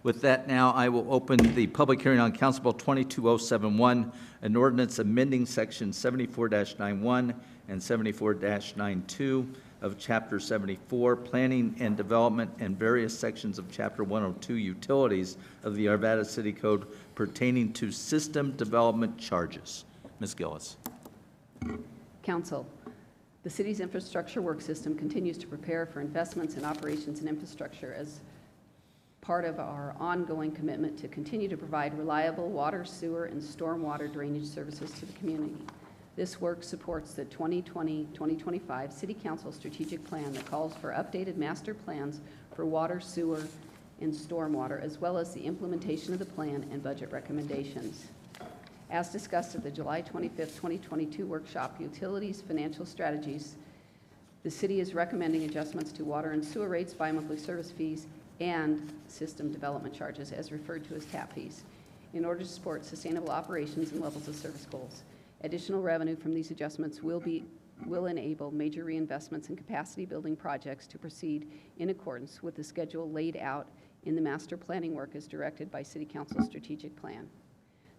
With that, now I will open the public hearing on Council Bill 22071, an ordinance amending Section 74-91 and 74-92 of Chapter 74, Planning and Development, and various sections of Chapter 102, Utilities of the Arvada City Code pertaining to system development charges. Ms. Gillis. Council, the city's infrastructure work system continues to prepare for investments in operations and infrastructure as part of our ongoing commitment to continue to provide reliable water, sewer, and stormwater drainage services to the community. This work supports the 2020-2025 City Council Strategic Plan that calls for updated master plans for water, sewer, and stormwater, as well as the implementation of the plan and budget recommendations. As discussed at the July 25th, 2022 workshop, Utilities Financial Strategies, the city is recommending adjustments to water and sewer rates, bi-monthly service fees, and system development charges, as referred to as TAP fees, in order to support sustainable operations and levels of service goals. Additional revenue from these adjustments will enable major reinvestments in capacity building projects to proceed in accordance with the schedule laid out in the master planning work as directed by City Council Strategic Plan.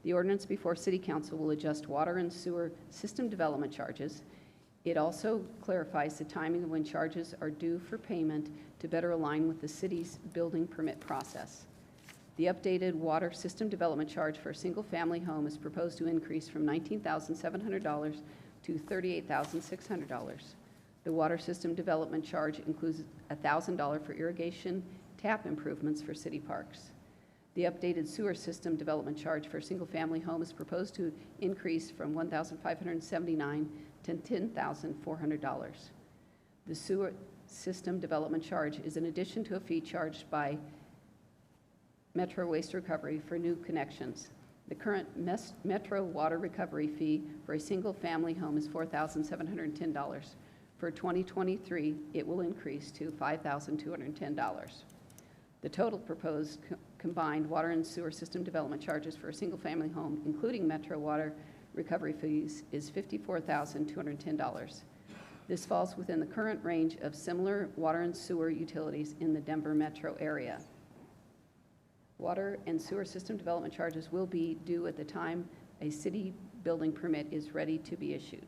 The ordinance before City Council will adjust water and sewer system development charges. It also clarifies the timing of when charges are due for payment to better align with the city's building permit process. The updated water system development charge for a single-family home is proposed to increase from $19,700 to $38,600. The water system development charge includes $1,000 for irrigation tap improvements for city parks. The updated sewer system development charge for a single-family home is proposed to increase from $1,579 to $10,400. The sewer system development charge is in addition to a fee charged by Metro Waste Recovery for new connections. The current Metro Water Recovery fee for a single-family home is $4,710. For 2023, it will increase to $5,210. The total proposed combined water and sewer system development charges for a single-family home, including Metro Water Recovery fees, is $54,210. This falls within the current range of similar water and sewer utilities in the Denver metro area. Water and sewer system development charges will be due at the time a city building permit is ready to be issued.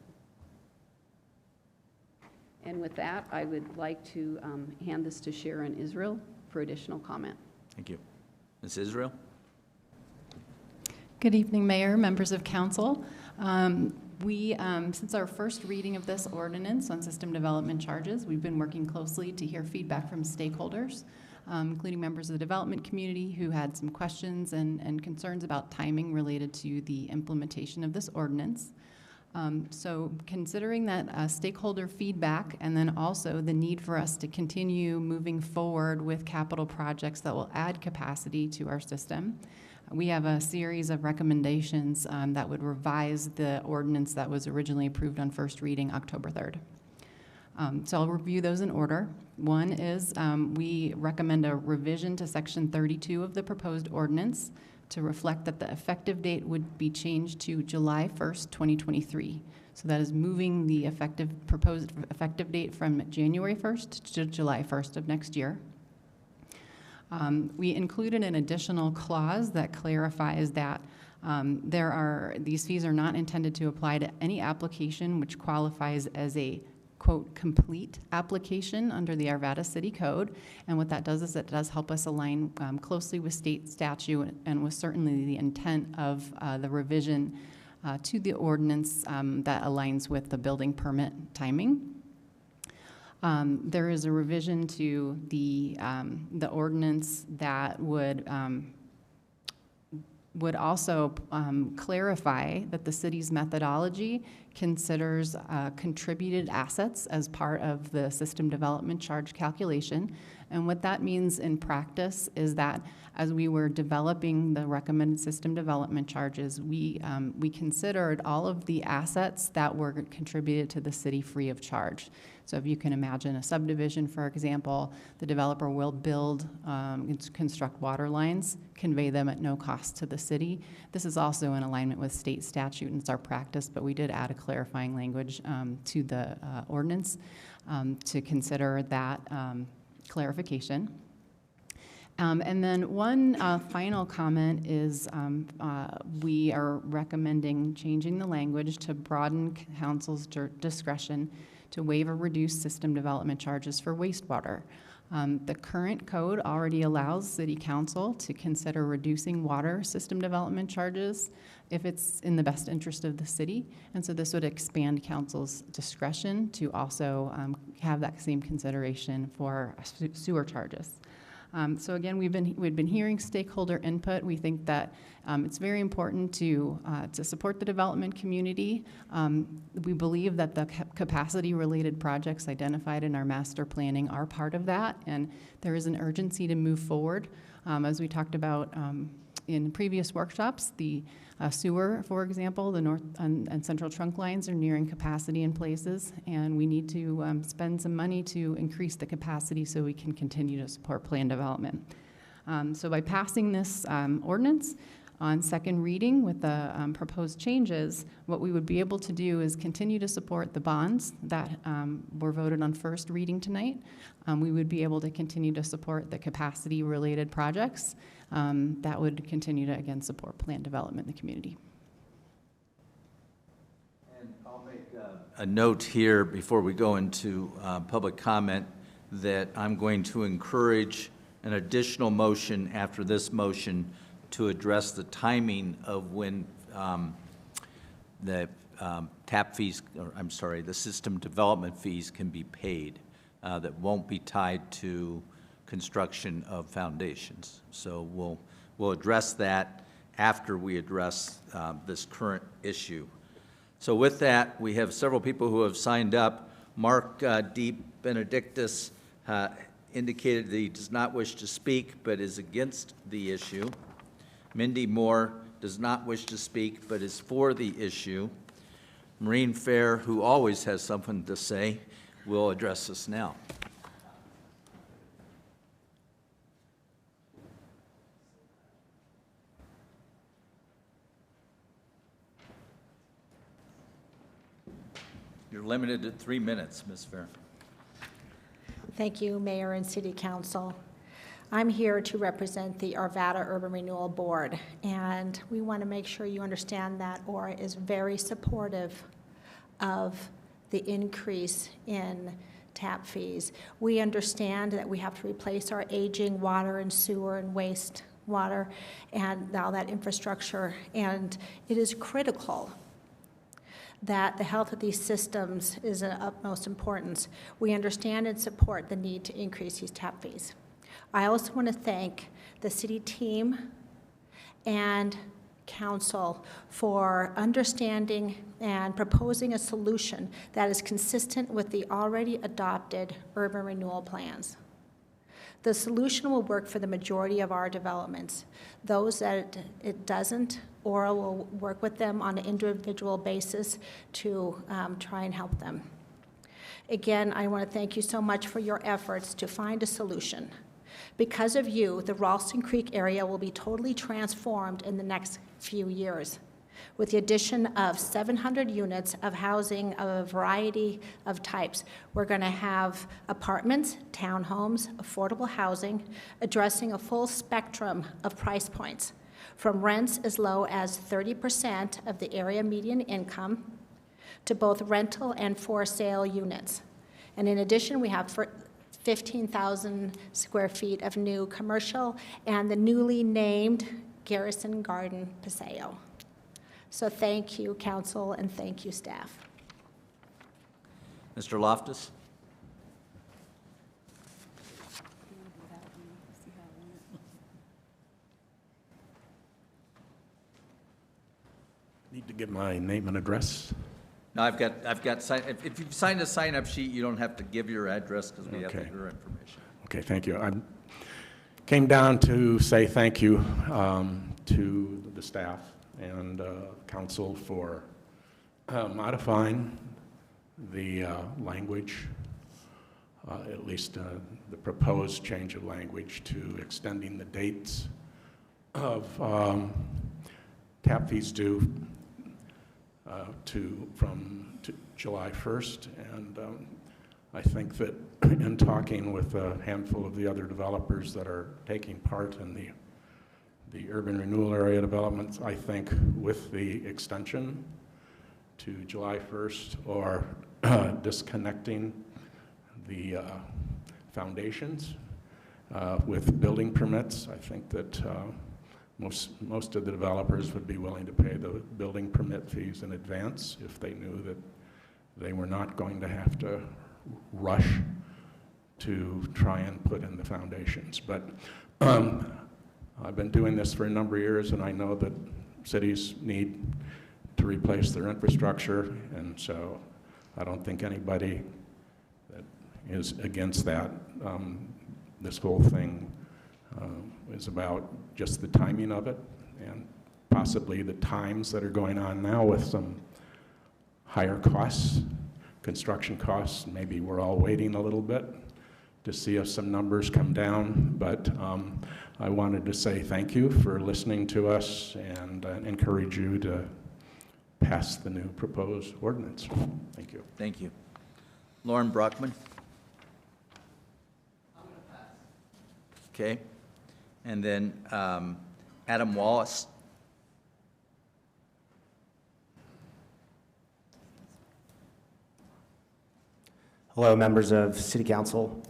And with that, I would like to hand this to Sharon Israel for additional comment. Thank you. Ms. Israel? Good evening, Mayor, members of council. Since our first reading of this ordinance on system development charges, we've been working closely to hear feedback from stakeholders, including members of the development community who had some questions and concerns about timing related to the implementation of this ordinance. So considering that stakeholder feedback and then also the need for us to continue moving forward with capital projects that will add capacity to our system, we have a series of recommendations that would revise the ordinance that was originally approved on first reading October 3rd. So I'll review those in order. One is we recommend a revision to Section 32 of the proposed ordinance to reflect that the effective date would be changed to July 1st, 2023. So that is moving the proposed effective date from January 1st to July 1st of next year. We included an additional clause that clarifies that these fees are not intended to apply to any application which qualifies as a quote, complete application under the Arvada City Code. And what that does is it does help us align closely with state statute and with certainly the intent of the revision to the ordinance that aligns with the building permit timing. There is a revision to the ordinance that would also clarify that the city's methodology considers contributed assets as part of the system development charge calculation. And what that means in practice is that as we were developing the recommended system development charges, we considered all of the assets that were contributed to the city free of charge. So if you can imagine a subdivision, for example, the developer will build, construct water lines, convey them at no cost to the city. This is also in alignment with state statute and it's our practice, but we did add a clarifying language to the ordinance to consider that clarification. And then one final comment is we are recommending changing the language to broaden council's discretion to waive or reduce system development charges for wastewater. The current code already allows City Council to consider reducing water system development charges if it's in the best interest of the city. And so this would expand Council's discretion to also have that same consideration for sewer charges. So again, we've been hearing stakeholder input. We think that it's very important to support the development community. We believe that the capacity-related projects identified in our master planning are part of that, and there is an urgency to move forward. As we talked about in previous workshops, the sewer, for example, the north and central trunk lines are nearing capacity in places, and we need to spend some money to increase the capacity so we can continue to support plan development. So by passing this ordinance on second reading with the proposed changes, what we would be able to do is continue to support the bonds that were voted on first reading tonight. We would be able to continue to support the capacity-related projects that would continue to, again, support plan development in the community. And I'll make a note here before we go into public comment that I'm going to encourage an additional motion after this motion to address the timing of when the TAP fees, or I'm sorry, the system development fees can be paid that won't be tied to construction of foundations. So we'll address that after we address this current issue. So with that, we have several people who have signed up. Mark D. Benedictus indicated that he does not wish to speak but is against the issue. Mindy Moore does not wish to speak but is for the issue. Maureen Fair, who always has something to say, will address us now. You're limited to 3 minutes, Ms. Fair. Thank you, Mayor and City Council. I'm here to represent the Arvada Urban Renewal Board, and we want to make sure you understand that ORA is very supportive of the increase in tap fees. We understand that we have to replace our aging water and sewer and waste water and all that infrastructure, and it is critical that the health of these systems is of utmost importance. We understand and support the need to increase these tap fees. I also want to thank the city team and council for understanding and proposing a solution that is consistent with the already adopted urban renewal plans. The solution will work for the majority of our developments. Those that it doesn't, ORA will work with them on an individual basis to try and help them. Again, I want to thank you so much for your efforts to find a solution. Because of you, the Ralston Creek area will be totally transformed in the next few years, with the addition of 700 units of housing of a variety of types. We're going to have apartments, townhomes, affordable housing, addressing a full spectrum of price points, from rents as low as 30% of the area median income to both rental and for sale units. And in addition, we have 15,000 square feet of new commercial and the newly named Garrison Garden Paseo. So thank you, council, and thank you, staff. Mr. Loftus? Need to give my name and address. No, I've got, if you've signed a sign-up sheet, you don't have to give your address because we have your information. Okay, thank you. I came down to say thank you to the staff and council for modifying the language, at least the proposed change of language to extending the dates of tap fees due from July 1st, and I think that in talking with a handful of the other developers that are taking part in the urban renewal area developments, I think with the extension to July 1st or disconnecting the foundations with building permits, I think that most of the developers would be willing to pay the building permit fees in advance if they knew that they were not going to have to rush to try and put in the foundations. But I've been doing this for a number of years, and I know that cities need to replace their infrastructure, and so I don't think anybody that is against that. This whole thing is about just the timing of it, and possibly the times that are going on now with some higher costs, construction costs. Maybe we're all waiting a little bit to see if some numbers come down, but I wanted to say thank you for listening to us and encourage you to pass the new proposed ordinance. Thank you. Thank you. Lauren Brockman? Okay. And then Adam Wallace? Hello, members of City Council.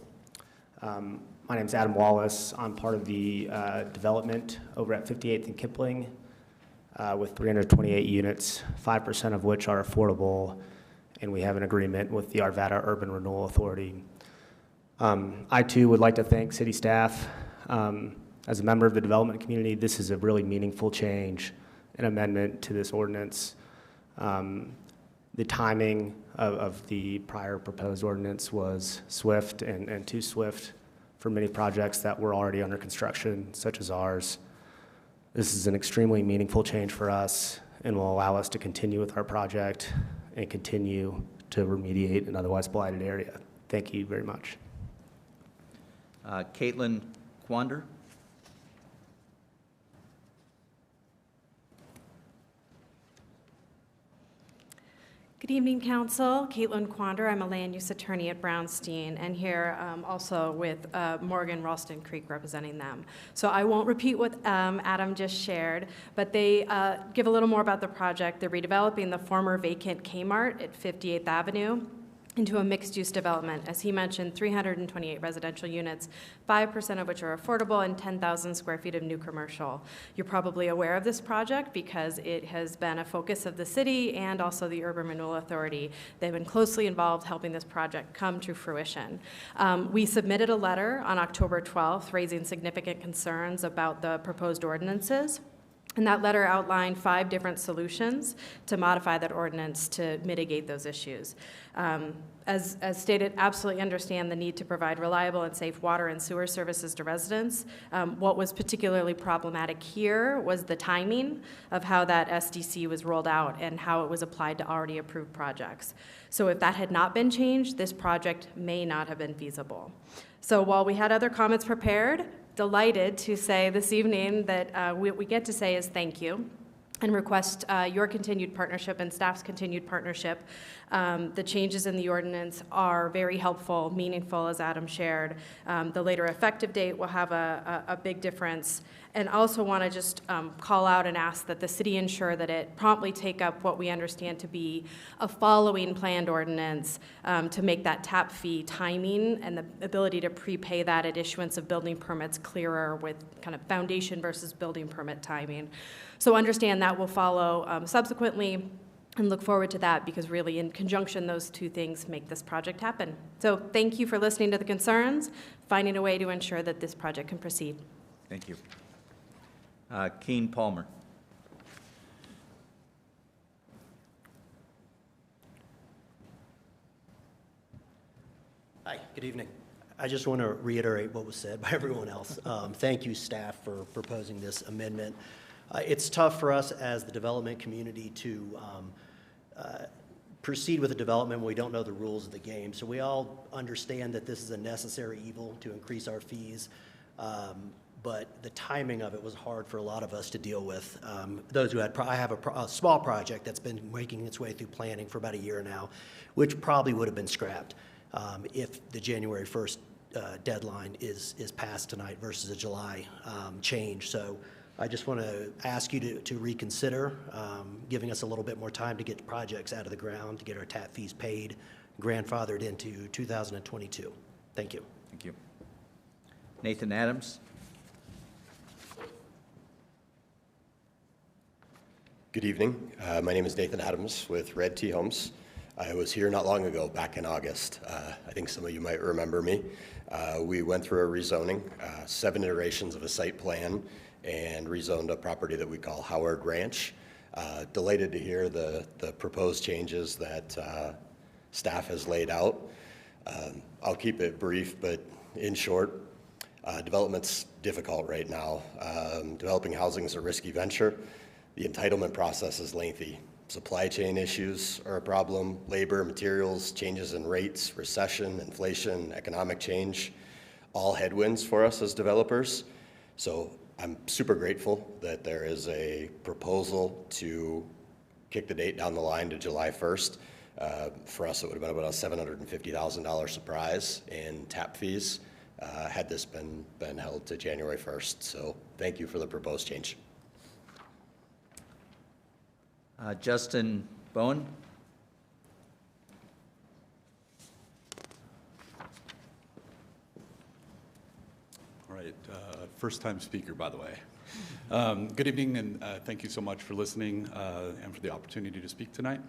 My name is Adam Wallace. I'm part of the development over at 58th and Kipling with 328 units, 5% of which are affordable, and we have an agreement with the Arvada Urban Renewal Authority. I too would like to thank city staff. As a member of the development community, this is a really meaningful change, an amendment to this ordinance. The timing of the prior proposed ordinance was swift and too swift for many projects that were already under construction, such as ours. This is an extremely meaningful change for us and will allow us to continue with our project and continue to remediate an otherwise blighted area. Thank you very much. Caitlin Quander? Good evening, Council. Caitlin Quander. I'm a land use attorney at Brownstein, and here also with Morgan Ralston Creek representing them. So I won't repeat what Adam just shared, but they give a little more about the project. They're redeveloping the former vacant Kmart at 58th Avenue into a mixed-use development. As he mentioned, 328 residential units, 5% of which are affordable, and 10,000 square feet of new commercial. You're probably aware of this project because it has been a focus of the city and also the Urban Renewal Authority. They've been closely involved helping this project come to fruition. We submitted a letter on October 12th raising significant concerns about the proposed ordinances. And that letter outlined 5 different solutions to modify that ordinance to mitigate those issues. As stated, absolutely understand the need to provide reliable and safe water and sewer services to residents. What was particularly problematic here was the timing of how that SDC was rolled out and how it was applied to already approved projects. So if that had not been changed, this project may not have been feasible. So while we had other comments prepared, delighted to say this evening that what we get to say is thank you and request your continued partnership and staff's continued partnership. The changes in the ordinance are very helpful, meaningful, as Adam shared. The later effective date will have a big difference. And also want to just call out and ask that the city ensure that it promptly take up what we understand to be a following planned ordinance to make that tap fee timing and the ability to prepay that at issuance of building permits clearer with kind of foundation versus building permit timing. So understand that will follow subsequently and look forward to that because really in conjunction those two things make this project happen. So thank you for listening to the concerns, finding a way to ensure that this project can proceed. Thank you. Keen Palmer. Hi, good evening. I just want to reiterate what was said by everyone else. Thank you, staff, for proposing this amendment. It's tough for us as the development community to proceed with a development when we don't know the rules of the game. So we all understand that this is a necessary evil to increase our fees. But the timing of it was hard for a lot of us to deal with. Those who had, I have a small project that's been making its way through planning for about a year now, which probably would have been scrapped if the January 1st deadline is passed tonight versus a July change. So I just want to ask you to reconsider giving us a little bit more time to get projects out of the ground, to get our tap fees paid, grandfathered into 2022. Thank you. Thank you. Nathan Adams. Good evening. My name is Nathan Adams with Red Tea Homes. I was here not long ago, back in August. I think some of you might remember me. We went through a rezoning, 7 iterations of a site plan, and rezoned a property that we call Howard Ranch. Delighted to hear the proposed changes that staff has laid out. I'll keep it brief, but in short, development's difficult right now. Developing housing is a risky venture. The entitlement process is lengthy. Supply chain issues are a problem. Labor, materials, changes in rates, recession, inflation, economic change, all headwinds for us as developers. So I'm super grateful that there is a proposal to kick the date down the line to July 1st. For us, it would have been about a $750,000 surprise in tap fees had this been held to January 1st. So thank you for the proposed change. Justin Bowen. All right, first-time speaker, by the way. Good evening, and thank you so much for listening and for the opportunity to speak tonight.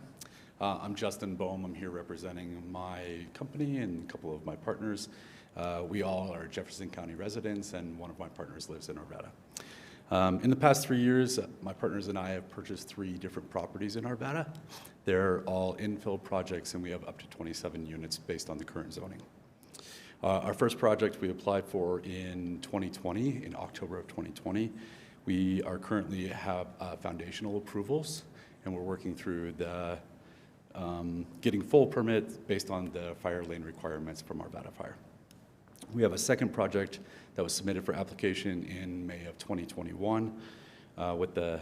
I'm Justin Bohm. I'm here representing my company and a couple of my partners. We all are Jefferson County residents, and one of my partners lives in Arvada. In the past 3 years, my partners and I have purchased 3 different properties in Arvada. They're all infill projects, and we have up to 27 units based on the current zoning. Our first project we applied for in 2020, in October of 2020. We are currently have foundational approvals, and we're working through the getting full permits based on the fire lane requirements from Arvada Fire. We have a second project that was submitted for application in May of 2021 with the,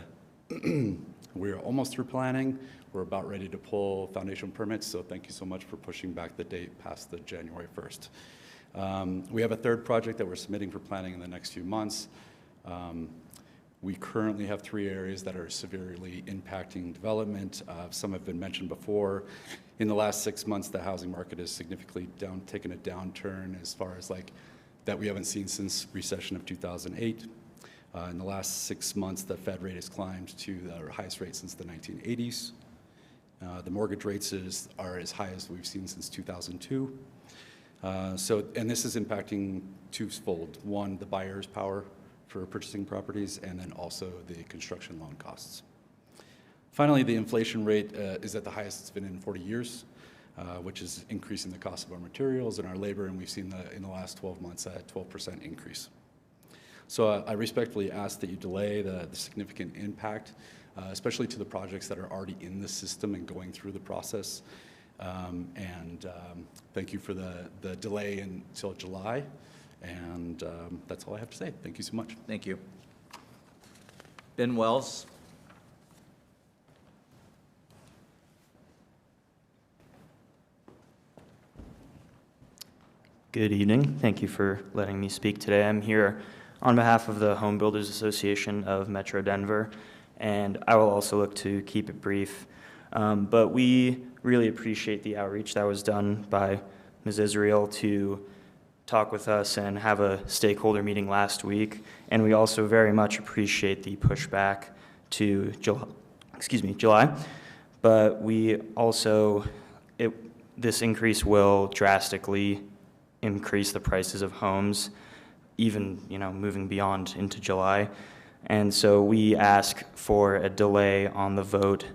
we're almost through planning. We're about ready to pull foundation permits, so thank you so much for pushing back the date past the January 1st. We have a third project that we're submitting for planning in the next few months. We currently have 3 areas that are severely impacting development. Some have been mentioned before. In the last 6 months, the housing market has significantly taken a downturn as far as like that we haven't seen since recession of 2008. In the last 6 months, the Fed rate has climbed to the highest rate since the 1980s. The mortgage rates are as high as we've seen since 2002. And this is impacting twofold. One, the buyer's power for purchasing properties, and then also the construction loan costs. Finally, the inflation rate is at the highest it's been in 40 years, which is increasing the cost of our materials and our labor, and we've seen in the last 12 months a 12% increase. So I respectfully ask that you delay the significant impact, especially to the projects that are already in the system and going through the process. Thank you for the delay until July. And that's all I have to say. Thank you so much. Thank you. Ben Wells. Good evening. Thank you for letting me speak today. I'm here on behalf of the Home Builders Association of Metro Denver, and I will also look to keep it brief. But we really appreciate the outreach that was done by Ms. Israel to talk with us and have a stakeholder meeting last week. And we also very much appreciate the pushback to July. But we also, this increase will drastically increase the prices of homes, even moving beyond into July. And so we ask for a delay on the vote,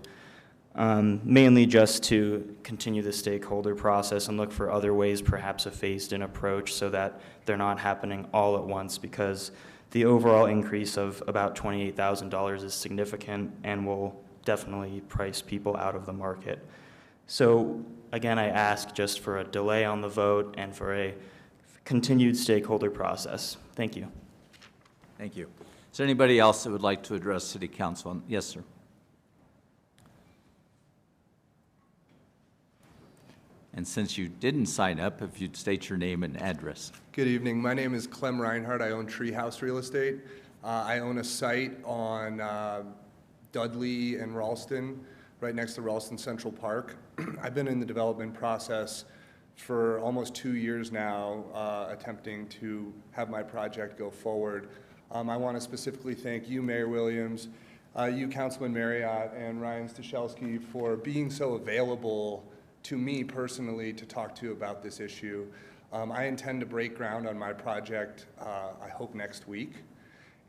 mainly just to continue the stakeholder process and look for other ways, perhaps a phased-in approach, so that they're not happening all at once, because the overall increase of about $28,000 is significant and will definitely price people out of the market. So again, I ask just for a delay on the vote and for a continued stakeholder process. Thank you. Thank you. Is there anybody else that would like to address City Council? Yes, sir. And since you didn't sign up, if you'd state your name and address. Good evening. My name is Clem Reinhardt. I own Treehouse Real Estate. I own a site on Dudley and Ralston, right next to Ralston Central Park. I've been in the development process for almost 2 years now, attempting to have my project go forward. I want to specifically thank you, Mayor Williams, you, Councilman Marriott, and Ryan Staszewski for being so available to me personally to talk to about this issue. I intend to break ground on my project, I hope next week.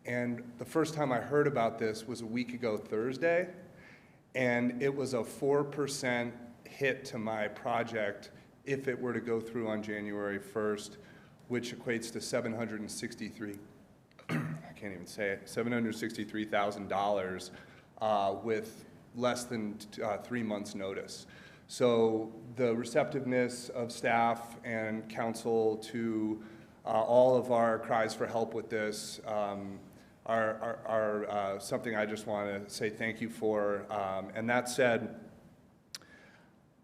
And the first time I heard about this was a week ago Thursday, and it was a 4% hit to my project if it were to go through on January 1st, which equates to $763,000 with less than 3 months' notice. So the receptiveness of staff and council to all of our cries for help with this are something I just want to say thank you for. And that said,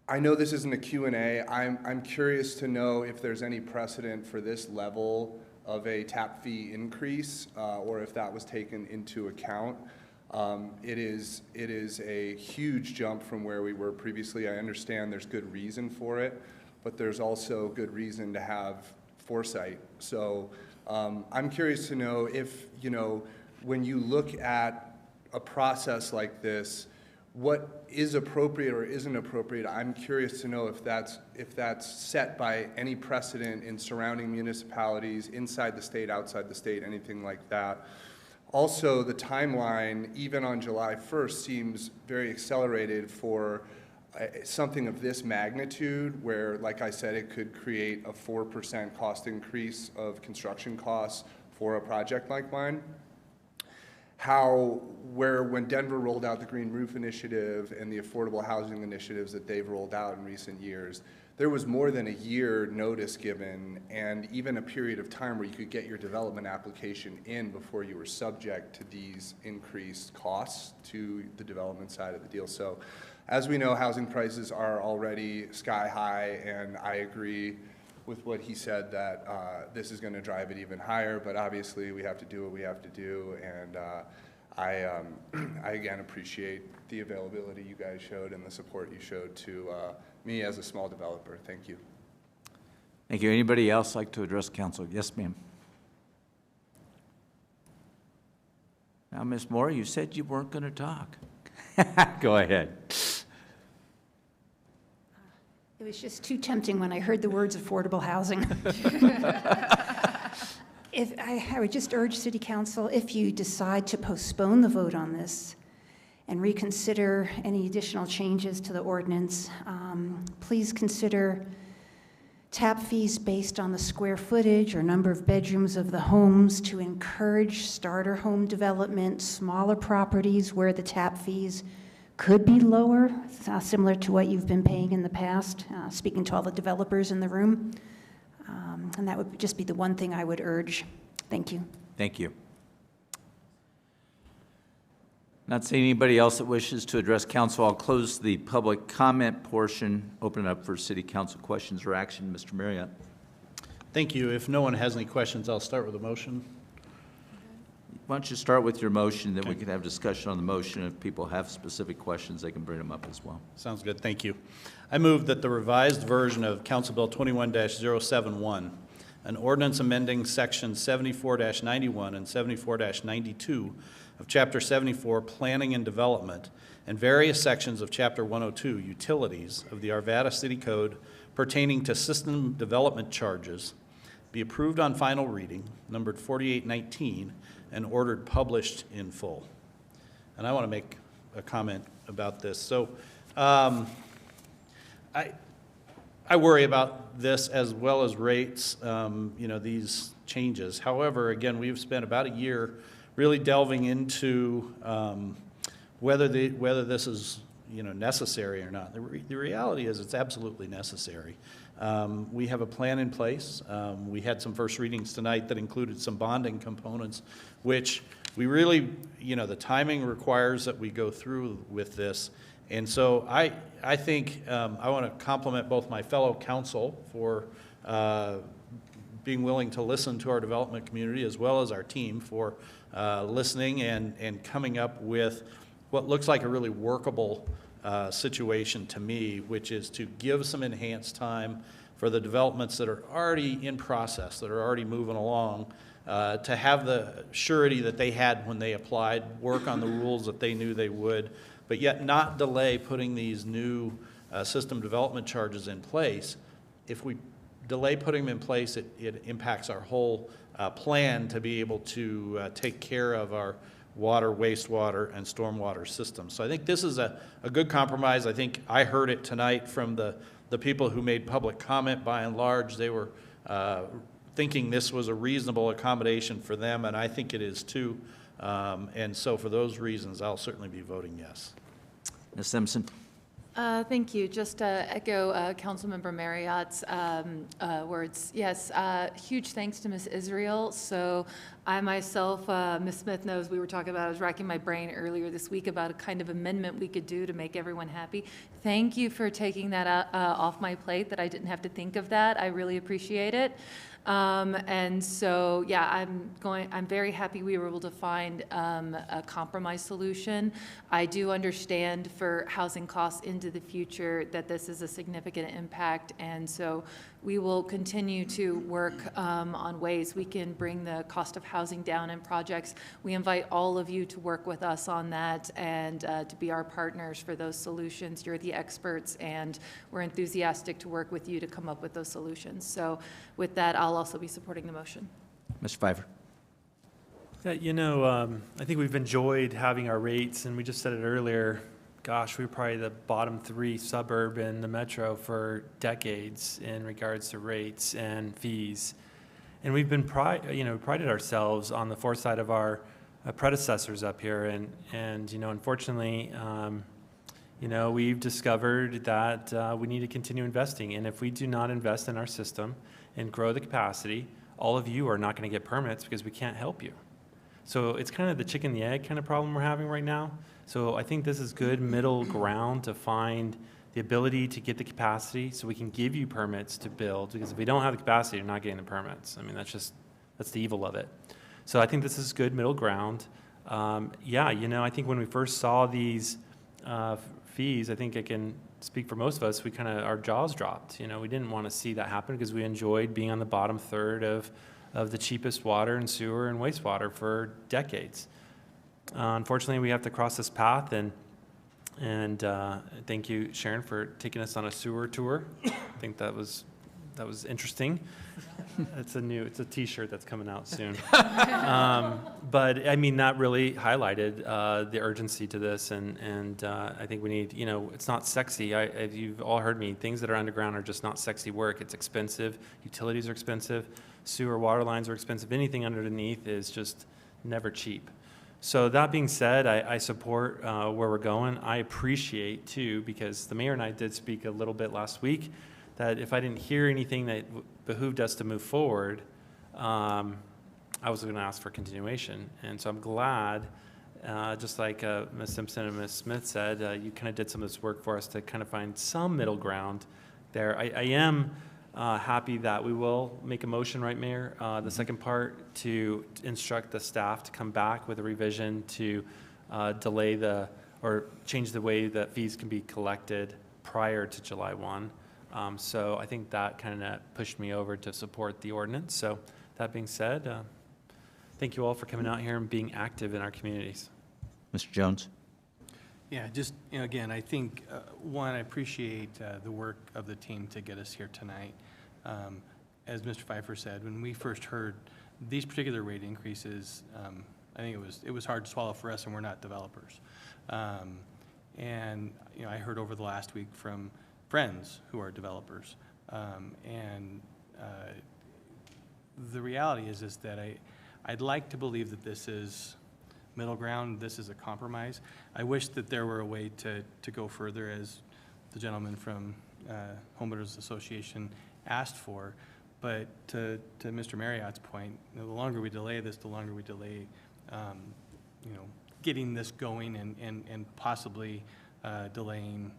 I know this isn't a Q&A. I'm curious to know if there's any precedent for this level of a tap fee increase, or if that was taken into account. It is a huge jump from where we were previously. I understand there's good reason for it, but there's also good reason to have foresight. So I'm curious to know if, when you look at a process like this, what is appropriate or isn't appropriate. I'm curious to know if that's set by any precedent in surrounding municipalities, inside the state, outside the state, anything like that. Also, the timeline, even on July 1st, seems very accelerated for something of this magnitude, where, like I said, it could create a 4% cost increase of construction costs for a project like mine. When Denver rolled out the Green Roof Initiative and the affordable housing initiatives that they've rolled out in recent years, there was more than a year notice given, and even a period of time where you could get your development application in before you were subject to these increased costs to the development side of the deal. So as we know, housing prices are already sky high, and I agree with what he said that this is going to drive it even higher, but obviously we have to do what we have to do, and I again appreciate the availability you guys showed and the support you showed to me as a small developer. Thank you. Thank you. Anybody else like to address council? Yes, ma'am. Now, Ms. Moore, you said you weren't going to talk. Go ahead. It was just too tempting when I heard the words affordable housing. I would just urge City Council, if you decide to postpone the vote on this and reconsider any additional changes to the ordinance, please consider tap fees based on the square footage or number of bedrooms of the homes to encourage starter home development, smaller properties where the tap fees could be lower, similar to what you've been paying in the past, speaking to all the developers in the room. And that would just be the one thing I would urge. Thank you. Thank you. Not seeing anybody else that wishes to address council, I'll close the public comment portion, open it up for city council questions or action. Mr. Marriott. Thank you. If no one has any questions, I'll start with a motion. Why don't you start with your motion, then we can have discussion on the motion. If people have specific questions, they can bring them up as well. Sounds good. Thank you. I move that the revised version of Council Bill 21-071, an ordinance amending Section 74-91 and 74-92 of Chapter 74, Planning and Development, and various sections of Chapter 102, Utilities of the Arvada City Code pertaining to system development charges, be approved on final reading, numbered 4819, and ordered published in full. And I want to make a comment about this. So I worry about this as well as rates, these changes. However, again, we've spent about a year really delving into whether this is necessary or not. The reality is it's absolutely necessary. We have a plan in place. We had some first readings tonight that included some bonding components, which we really, the timing requires that we go through with this. And so I think I want to compliment both my fellow council for being willing to listen to our development community, as well as our team for listening and coming up with what looks like a really workable situation to me, which is to give some enhanced time for the developments that are already in process, that are already moving along, to have the surety that they had when they applied, work on the rules that they knew they would, but yet not delay putting these new system development charges in place. If we delay putting them in place, it impacts our whole plan to be able to take care of our water, wastewater, and stormwater systems. So I think this is a good compromise. I think I heard it tonight from the people who made public comment. By and large, they were thinking this was a reasonable accommodation for them, and I think it is too. And so for those reasons, I'll certainly be voting yes. Ms. Simpson? Thank you. Just to echo Councilmember Marriott's words. Yes, huge thanks to Ms. Israel. So I myself, Ms. Smith knows we were talking about, I was racking my brain earlier this week about a kind of amendment we could do to make everyone happy. Thank you for taking that off my plate, that I didn't have to think of that. I really appreciate it. And so, yeah, I'm very happy we were able to find a compromise solution. I do understand for housing costs into the future that this is a significant impact, and so we will continue to work on ways we can bring the cost of housing down in projects. We invite all of you to work with us on that and to be our partners for those solutions. You're the experts, and we're enthusiastic to work with you to come up with those solutions. So with that, I'll also be supporting the motion. Mr. Pfeiffer? Yeah, I think we've enjoyed having our rates, and we just said it earlier. Gosh, we were probably the bottom 3 suburb in the metro for decades in regards to rates and fees. And we've been prided ourselves on the foresight of our predecessors up here. And unfortunately, we've discovered that we need to continue investing. And if we do not invest in our system and grow the capacity, all of you are not going to get permits because we can't help you. So it's kind of the chicken and the egg kind of problem we're having right now. So I think this is good middle ground to find the ability to get the capacity so we can give you permits to build, because if we don't have the capacity, you're not getting the permits. I mean, that's the evil of it. So I think this is good middle ground. I think when we first saw these fees, I think I can speak for most of us, our jaws dropped. We didn't want to see that happen because we enjoyed being on the bottom third of the cheapest water and sewer and wastewater for decades. Unfortunately, we have to cross this path, and thank you, Sharon, for taking us on a sewer tour. I think that was interesting. It's a T-shirt that's coming out soon. But I mean, that really highlighted the urgency to this, and I think we need. It's not sexy. You've all heard me. Things that are underground are just not sexy work. It's expensive. Utilities are expensive. Sewer, water lines are expensive. Anything underneath is just never cheap. So that being said, I support where we're going. I appreciate, too, because the mayor and I did speak a little bit last week, that if I didn't hear anything that behooved us to move forward, I was going to ask for continuation. And so I'm glad, just like Ms. Simpson and Ms. Smith said, you kind of did some of this work for us to kind of find some middle ground there. I am happy that we will make a motion, right, Mayor? The second part, to instruct the staff to come back with a revision to delay or change the way that fees can be collected prior to July 1. So I think that kind of pushed me over to support the ordinance. So that being said, thank you all for coming out here and being active in our communities. Mr. Jones? Yeah, just, again, I think, one, I appreciate the work of the team to get us here tonight. As Mr. Pfeiffer said, when we first heard these particular rate increases, I think it was hard to swallow for us, and we're not developers. And I heard over the last week from friends who are developers, and the reality is that I'd like to believe that this is middle ground, this is a compromise. I wish that there were a way to go further, as the gentleman from Homeowners Association asked for. But to Mr. Marriott's point, the longer we delay this, the longer we delay, getting this going and possibly delaying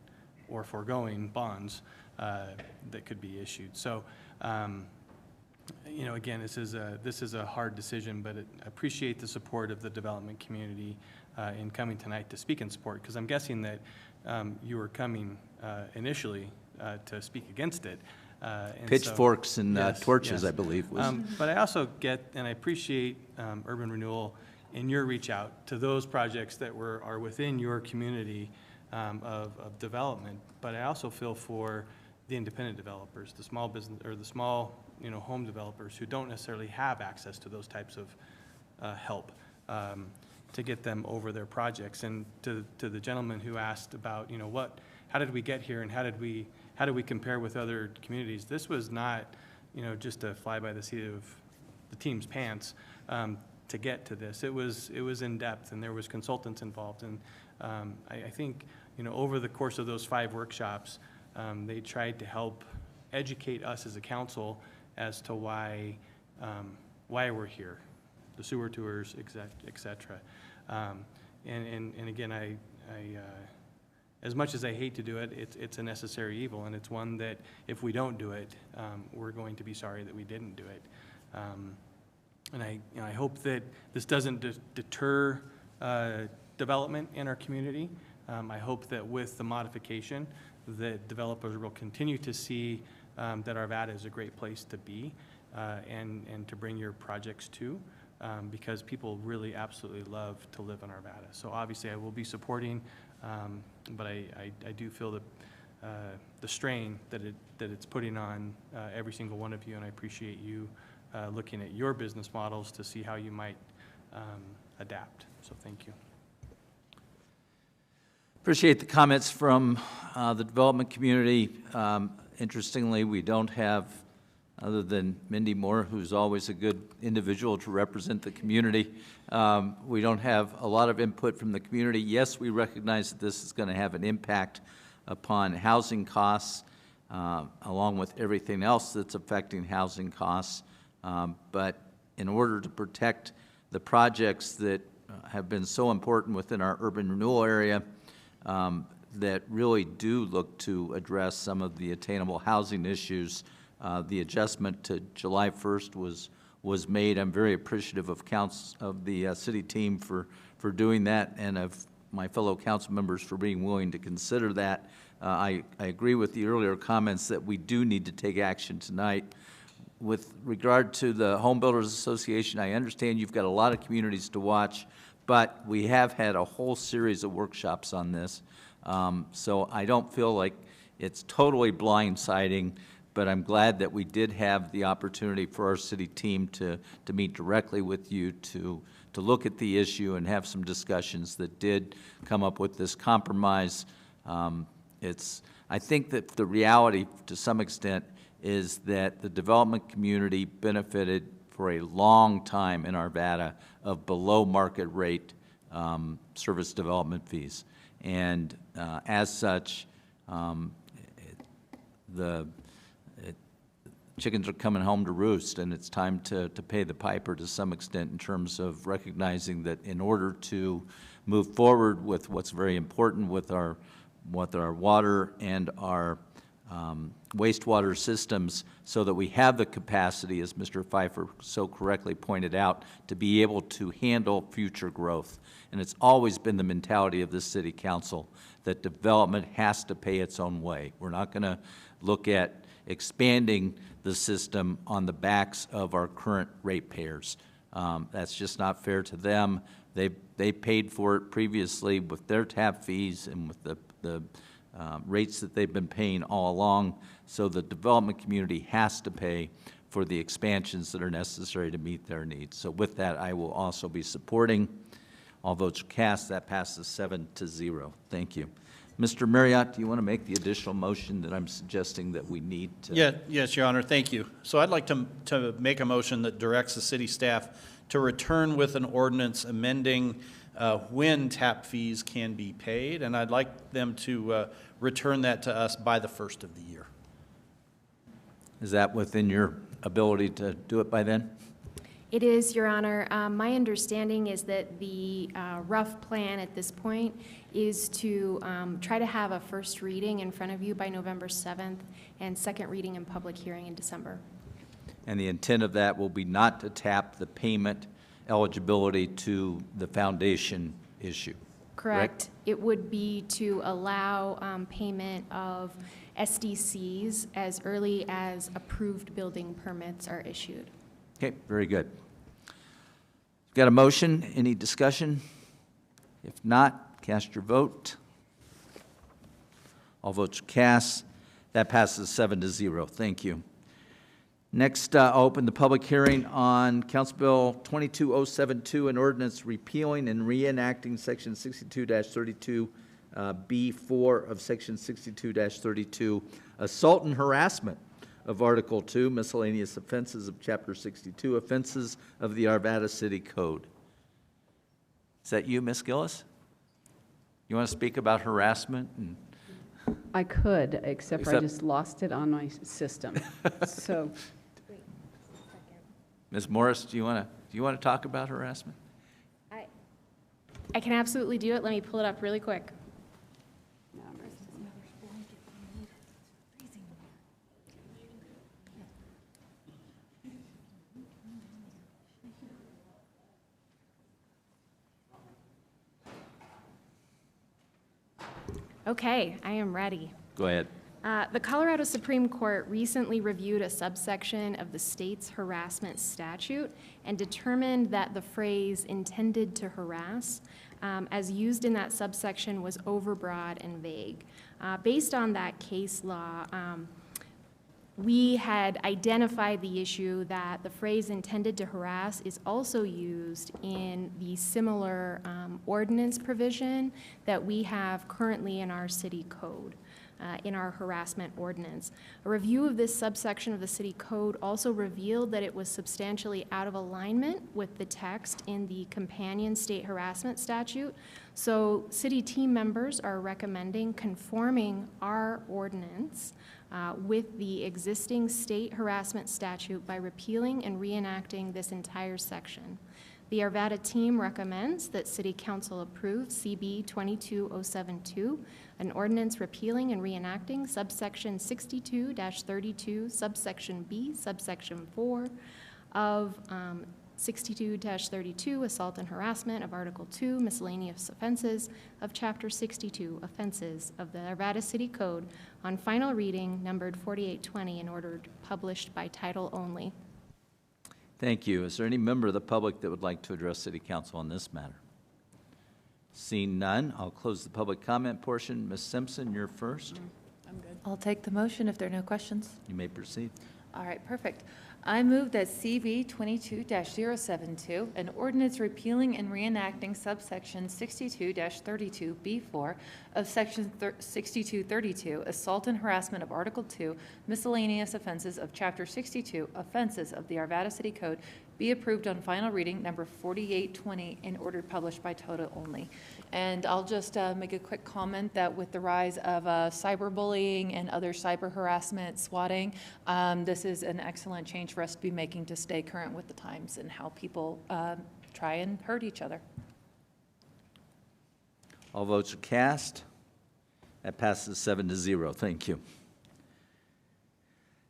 or foregoing bonds that could be issued. So, again, this is a hard decision, but I appreciate the support of the development community in coming tonight to speak in support, because I'm guessing that you were coming initially to speak against it. Pitchforks and yes, torches, yes. I believe. But I also get, and I appreciate urban renewal in your reach out to those projects that are within your community of development, but I also feel for the independent developers, the small business, or the small, home developers who don't necessarily have access to those types of help to get them over their projects. And to the gentleman who asked about, how did we get here and how do we compare with other communities? This was not, just a fly by the seat of the team's pants to get to this. It was in depth, and there was consultants involved. And I think, over the course of those 5 workshops, they tried to help educate us as a council as to why we're here, the sewer tours, et cetera. And again, I as much as I hate to do it, it's a necessary evil, and it's one that if we don't do it, we're going to be sorry that we didn't do it. And I hope that this doesn't deter development in our community. I hope that with the modification, that developers will continue to see that Arvada is a great place to be and to bring your projects to, because people really absolutely love to live in Arvada. So obviously I will be supporting, but I do feel the strain that it's putting on every single one of you, and I appreciate you looking at your business models to see how you might adapt. So thank you. Appreciate the comments from the development community. Interestingly, we don't have, other than Mindy Moore, who's always a good individual to represent the community, we don't have a lot of input from the community. Yes, we recognize that this is going to have an impact upon housing costs, along with everything else that's affecting housing costs. But in order to protect the projects that have been so important within our urban renewal area, that really do look to address some of the attainable housing issues, the adjustment to July 1st was made. I'm very appreciative of the city team for doing that, and of my fellow council members for being willing to consider that. I agree with the earlier comments that we do need to take action tonight. With regard to the Home Builders Association, I understand you've got a lot of communities to watch, but we have had a whole series of workshops on this. So I don't feel like it's totally blindsiding, but I'm glad that we did have the opportunity for our city team to meet directly with you, to look at the issue and have some discussions that did come up with this compromise. I think that the reality, to some extent, is that the development community benefited for a long time in Arvada of below market rate service development fees. And as such, chickens are coming home to roost, and it's time to pay the piper to some extent in terms of recognizing that in order to move forward with what's very important with our water and our wastewater systems, so that we have the capacity, as Mr. Pfeiffer so correctly pointed out, to be able to handle future growth. And it's always been the mentality of this city council that development has to pay its own way. We're not going to look at expanding the system on the backs of our current ratepayers. That's just not fair to them. They paid for it previously with their tap fees and with the rates that they've been paying all along, so the development community has to pay for the expansions that are necessary to meet their needs. So with that, I will also be supporting. All votes are cast. That passes 7-0. Thank you. Mr. Marriott, do you want to make the additional motion that I'm suggesting that we need to? Yes, Your Honor, thank you. So I'd like to make a motion that directs the city staff to return with an ordinance amending when tap fees can be paid, and I'd like them to return that to us by the 1st of the year. Is that within your ability to do it by then? It is, Your Honor. My understanding is that the rough plan at this point is to try to have a first reading in front of you by November 7th and second reading and public hearing in December. And the intent of that will be not to tap the payment eligibility to the foundation issue. Correct. It would be to allow payment of SDCs as early as approved building permits are issued. Okay, very good. Got a motion? Any discussion? If not, cast your vote. All votes are cast. That passes 7-0. Thank you. Next, I'll open the public hearing on Council Bill 22072, an ordinance repealing and reenacting Section 62-32 B4 of Section 62-32, assault and harassment of Article 2, miscellaneous offenses of Chapter 62, offenses of the Arvada City Code. Is that you, Ms. Gillis? You want to speak about harassment? I could, except I just lost it on my system. So, Ms. Morris, do you want to talk about harassment? I can absolutely do it. Let me pull it up really quick. Okay, I am ready. Go ahead. The Colorado Supreme Court recently reviewed a subsection of the state's harassment statute and determined that the phrase intended to harass, as used in that subsection, was overbroad and vague. Based on that case law, we had identified the issue that the phrase intended to harass is also used in the similar ordinance provision that we have currently in our city code, in our harassment ordinance. A review of this subsection of the city code also revealed that it was substantially out of alignment with the text in the companion state harassment statute. So city team members are recommending conforming our ordinance with the existing state harassment statute by repealing and reenacting this entire section. The Arvada team recommends that City Council approve CB 22072, an ordinance repealing and reenacting subsection 62-32, subsection B, subsection 4 of 62-32, assault and harassment of Article 2, miscellaneous offenses of Chapter 62, offenses of the Arvada City Code, on final reading, numbered 4820, and ordered published by title only. Thank you. Is there any member of the public that would like to address City Council on this matter? Seeing none, I'll close the public comment portion. Ms. Simpson, you're first. I'm good. I'll take the motion if there are no questions. You may proceed. All right, perfect. I move that CB 22-072, an ordinance repealing and reenacting subsection 62-32B4 of Section 6232, assault and harassment of Article 2, miscellaneous offenses of Chapter 62, offenses of the Arvada City Code, be approved on final reading, number 4820, and ordered published by title only. And I'll just make a quick comment that with the rise of cyberbullying and other cyber harassment, swatting, this is an excellent change for us to be making to stay current with the times and how people try and hurt each other. All votes are cast. That passes 7-0. Thank you.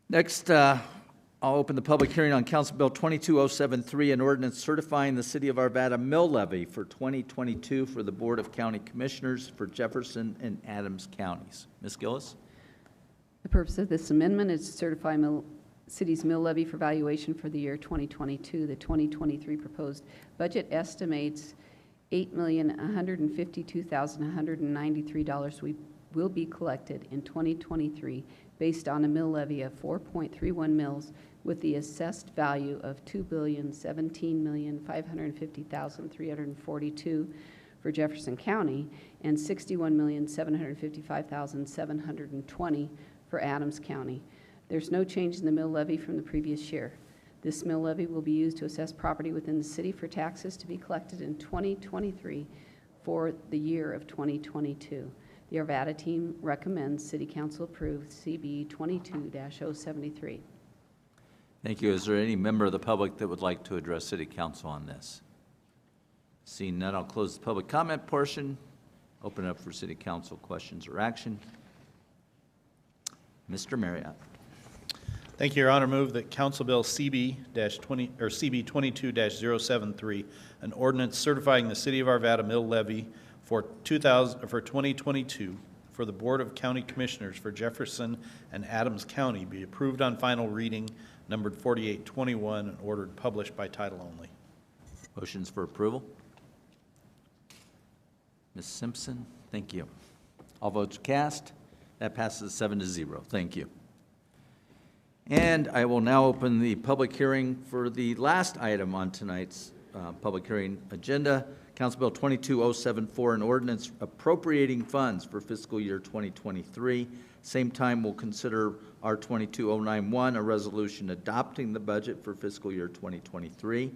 Next, I'll open the public hearing on Council Bill 22073, an ordinance certifying the City of Arvada mill levy for 2022 for the Board of County Commissioners for Jefferson and Adams counties. Ms. Gillis? the purpose of this amendment is to certify city's mill levy for valuation for the year 2022. The 2023 proposed budget estimates $8,152,193 will be collected in 2023 based on a mill levy of 4.31 mills with the assessed value of $2,017,550,342 for Jefferson County and $61,755,720 for Adams County. There's no change in the mill levy from the previous year. This mill levy will be used to assess property within the city for taxes to be collected in 2023 for the year of 2022. The Arvada team recommends City Council approve CB 22-073. Thank you. Is there any member of the public that would like to address City Council on this? Seeing none, I'll close the public comment portion. Open it up for City Council questions or action. Mr. Marriott. Thank you, Your Honor. Move that Council Bill CB 22-073, an ordinance certifying the City of Arvada mill levy for 2022 for the Board of County Commissioners for Jefferson and Adams County be approved on final reading, numbered 4821, and ordered published by title only. Motions for approval. Ms. Simpson, thank you. All votes cast. That passes 7-0. Thank you. And I will now open the public hearing for the last item on tonight's public hearing agenda, Council Bill 22074, an ordinance appropriating funds for fiscal year 2023. Same time, we'll consider R22091, a resolution adopting the budget for fiscal year 2023,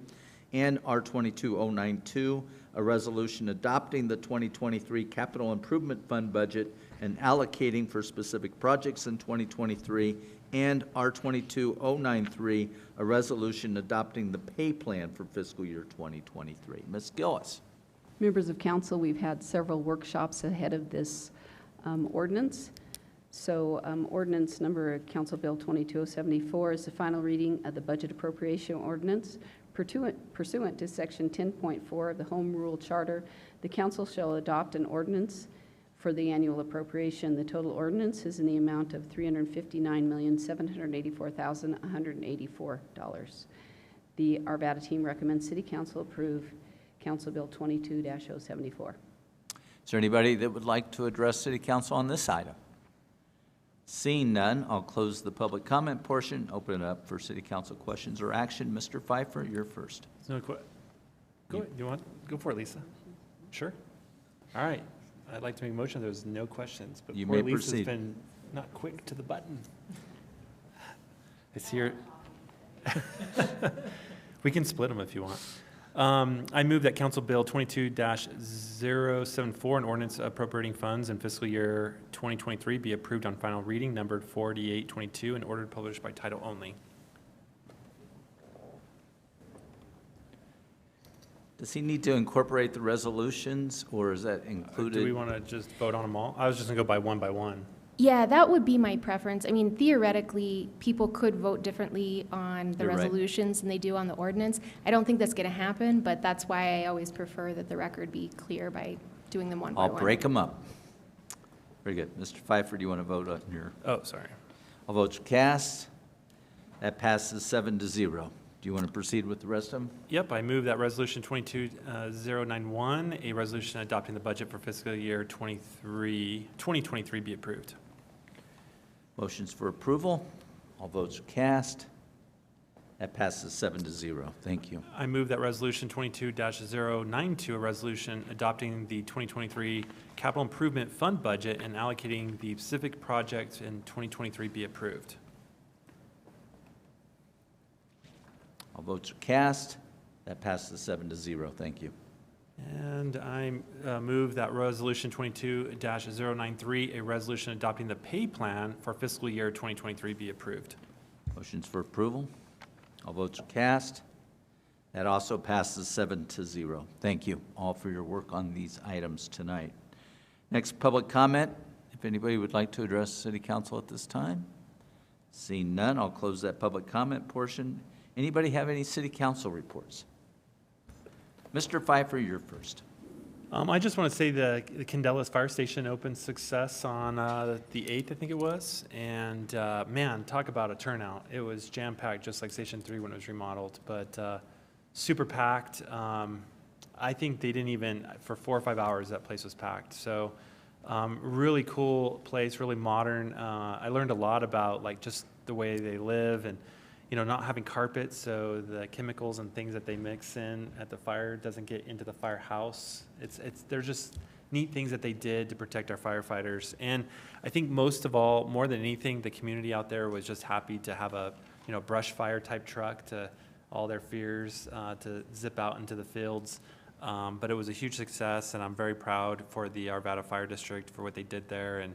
and R22092, a resolution adopting the 2023 Capital Improvement Fund budget and allocating for specific projects in 2023, and R22093, a resolution adopting the pay plan for fiscal year 2023. Ms. Gillis. Members of council, we've had several workshops ahead of this ordinance. So ordinance number, Council Bill 22074, is the final reading of the budget appropriation ordinance. Pursuant to Section 10.4 of the Home Rule Charter, the council shall adopt an ordinance for the annual appropriation. The total ordinance is in the amount of $359,784,184. The Arvada team recommends City Council approve Council Bill 22-074. Is there anybody that would like to address City Council on this item? Seeing none, I'll close the public comment portion, open it up for City Council questions or action. Mr. Pfeiffer, you're first. No go for it, Lisa. Sure. All right. I'd like to make a motion. There's no questions, but You poor may Lisa's proceed. been not quick to the button. It's here. We can split them if you want. I move that Council Bill 22-074, an ordinance appropriating funds in fiscal year 2023, be approved on final reading, numbered 4822, and ordered published by title only. Does he need to incorporate the resolutions, or is that included? Do we want to just vote on them all? I was just going to go by one. Yeah, that would be my preference. I mean, theoretically, people could vote differently on the You're right. resolutions than they do on the ordinance. I don't think that's going to happen, but that's why I always prefer that the record be clear by doing them one by I'll one. break them up. Very good. Mr. Pfeiffer, do you want to vote on your? Oh, sorry. All votes cast. That passes 7-0. Do you want to proceed with the rest of them? Yep, I move that resolution 22091, a resolution adopting the budget for fiscal year 2023 be approved. Motions for approval. All votes are cast. That passes 7-0. Thank you. I move that resolution 22-092, a resolution adopting the 2023 Capital Improvement Fund budget and allocating the specific projects in 2023 be approved. All votes are cast. That passes 7-0. Thank you. And I move that resolution 22-093, a resolution adopting the pay plan for fiscal year 2023 be approved. Motions for approval. All votes are cast. That also passes 7-0. Thank you all for your work on these items tonight. Next, public comment. If anybody would like to address City Council at this time. Seeing none, I'll close that public comment portion. Anybody have any City Council reports? Mr. Pfeiffer, you're first. I just want to say the Candelas Fire Station opened success on the 8th, I think it was. And man, talk about a turnout. It was jam-packed, just like Station 3 when it was remodeled, but super packed. I think they didn't even, for 4 or 5 hours, that place was packed. So really cool place, really modern. I learned a lot about like just the way they live and not having carpets, so the chemicals and things that they mix in at the fire doesn't get into the firehouse. They're just neat things that they did to protect our firefighters. And I think most of all, more than anything, the community out there was just happy to have a brush fire type truck to all their fears to zip out into the fields. But it was a huge success, and I'm very proud for the Arvada Fire District for what they did there,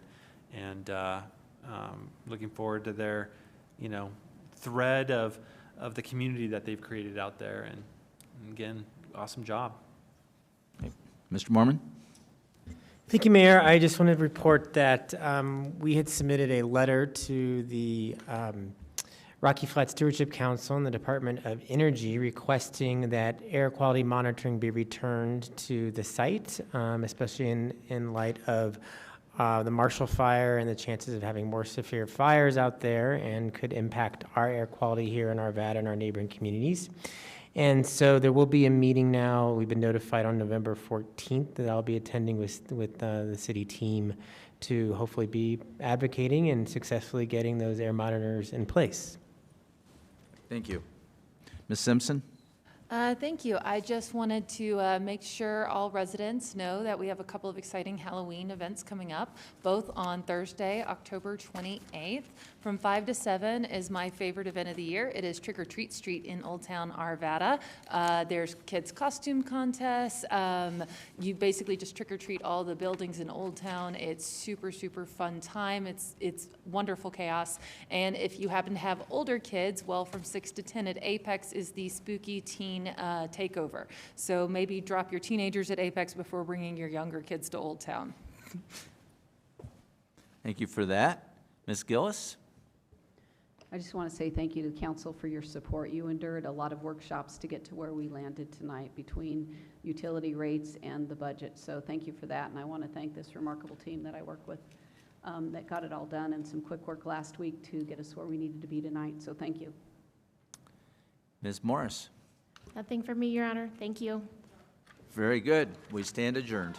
and looking forward to their thread of the community that they've created out there. And again, awesome job. Okay. Mr. Mormon? Thank you, Mayor. I just wanted to report that we had submitted a letter to the Rocky Flat Stewardship Council and the Department of Energy requesting that air quality monitoring be returned to the site, especially in light of the Marshall Fire and the chances of having more severe fires out there and could impact our air quality here in Arvada and our neighboring communities. And so there will be a meeting now. We've been notified on November 14th that I'll be attending with the city team to hopefully be advocating and successfully getting those air monitors in place. Thank you. Ms. Simpson? Thank you. I just wanted to make sure all residents know that we have a couple of exciting Halloween events coming up, both on Thursday, October 28th. From 5 to 7 is my favorite event of the year. It is Trick or Treat Street in Old Town Arvada. There's kids' costume contests. You basically just trick or treat all the buildings in Old Town. It's super, super fun time. It's wonderful chaos. And if you happen to have older kids, well, from 6 to 10 at Apex is the spooky teen takeover. So maybe drop your teenagers at Apex before bringing your younger kids to Old Town. Thank you for that. Ms. Gillis? I just want to say thank you to the council for your support. You endured a lot of workshops to get to where we landed tonight between utility rates and the budget. So thank you for that. And I want to thank this remarkable team that I work with that got it all done, and some quick work last week to get us where we needed to be tonight. So thank you. Ms. Morris? Nothing for me, Your Honor. Thank you. Very good. We stand adjourned.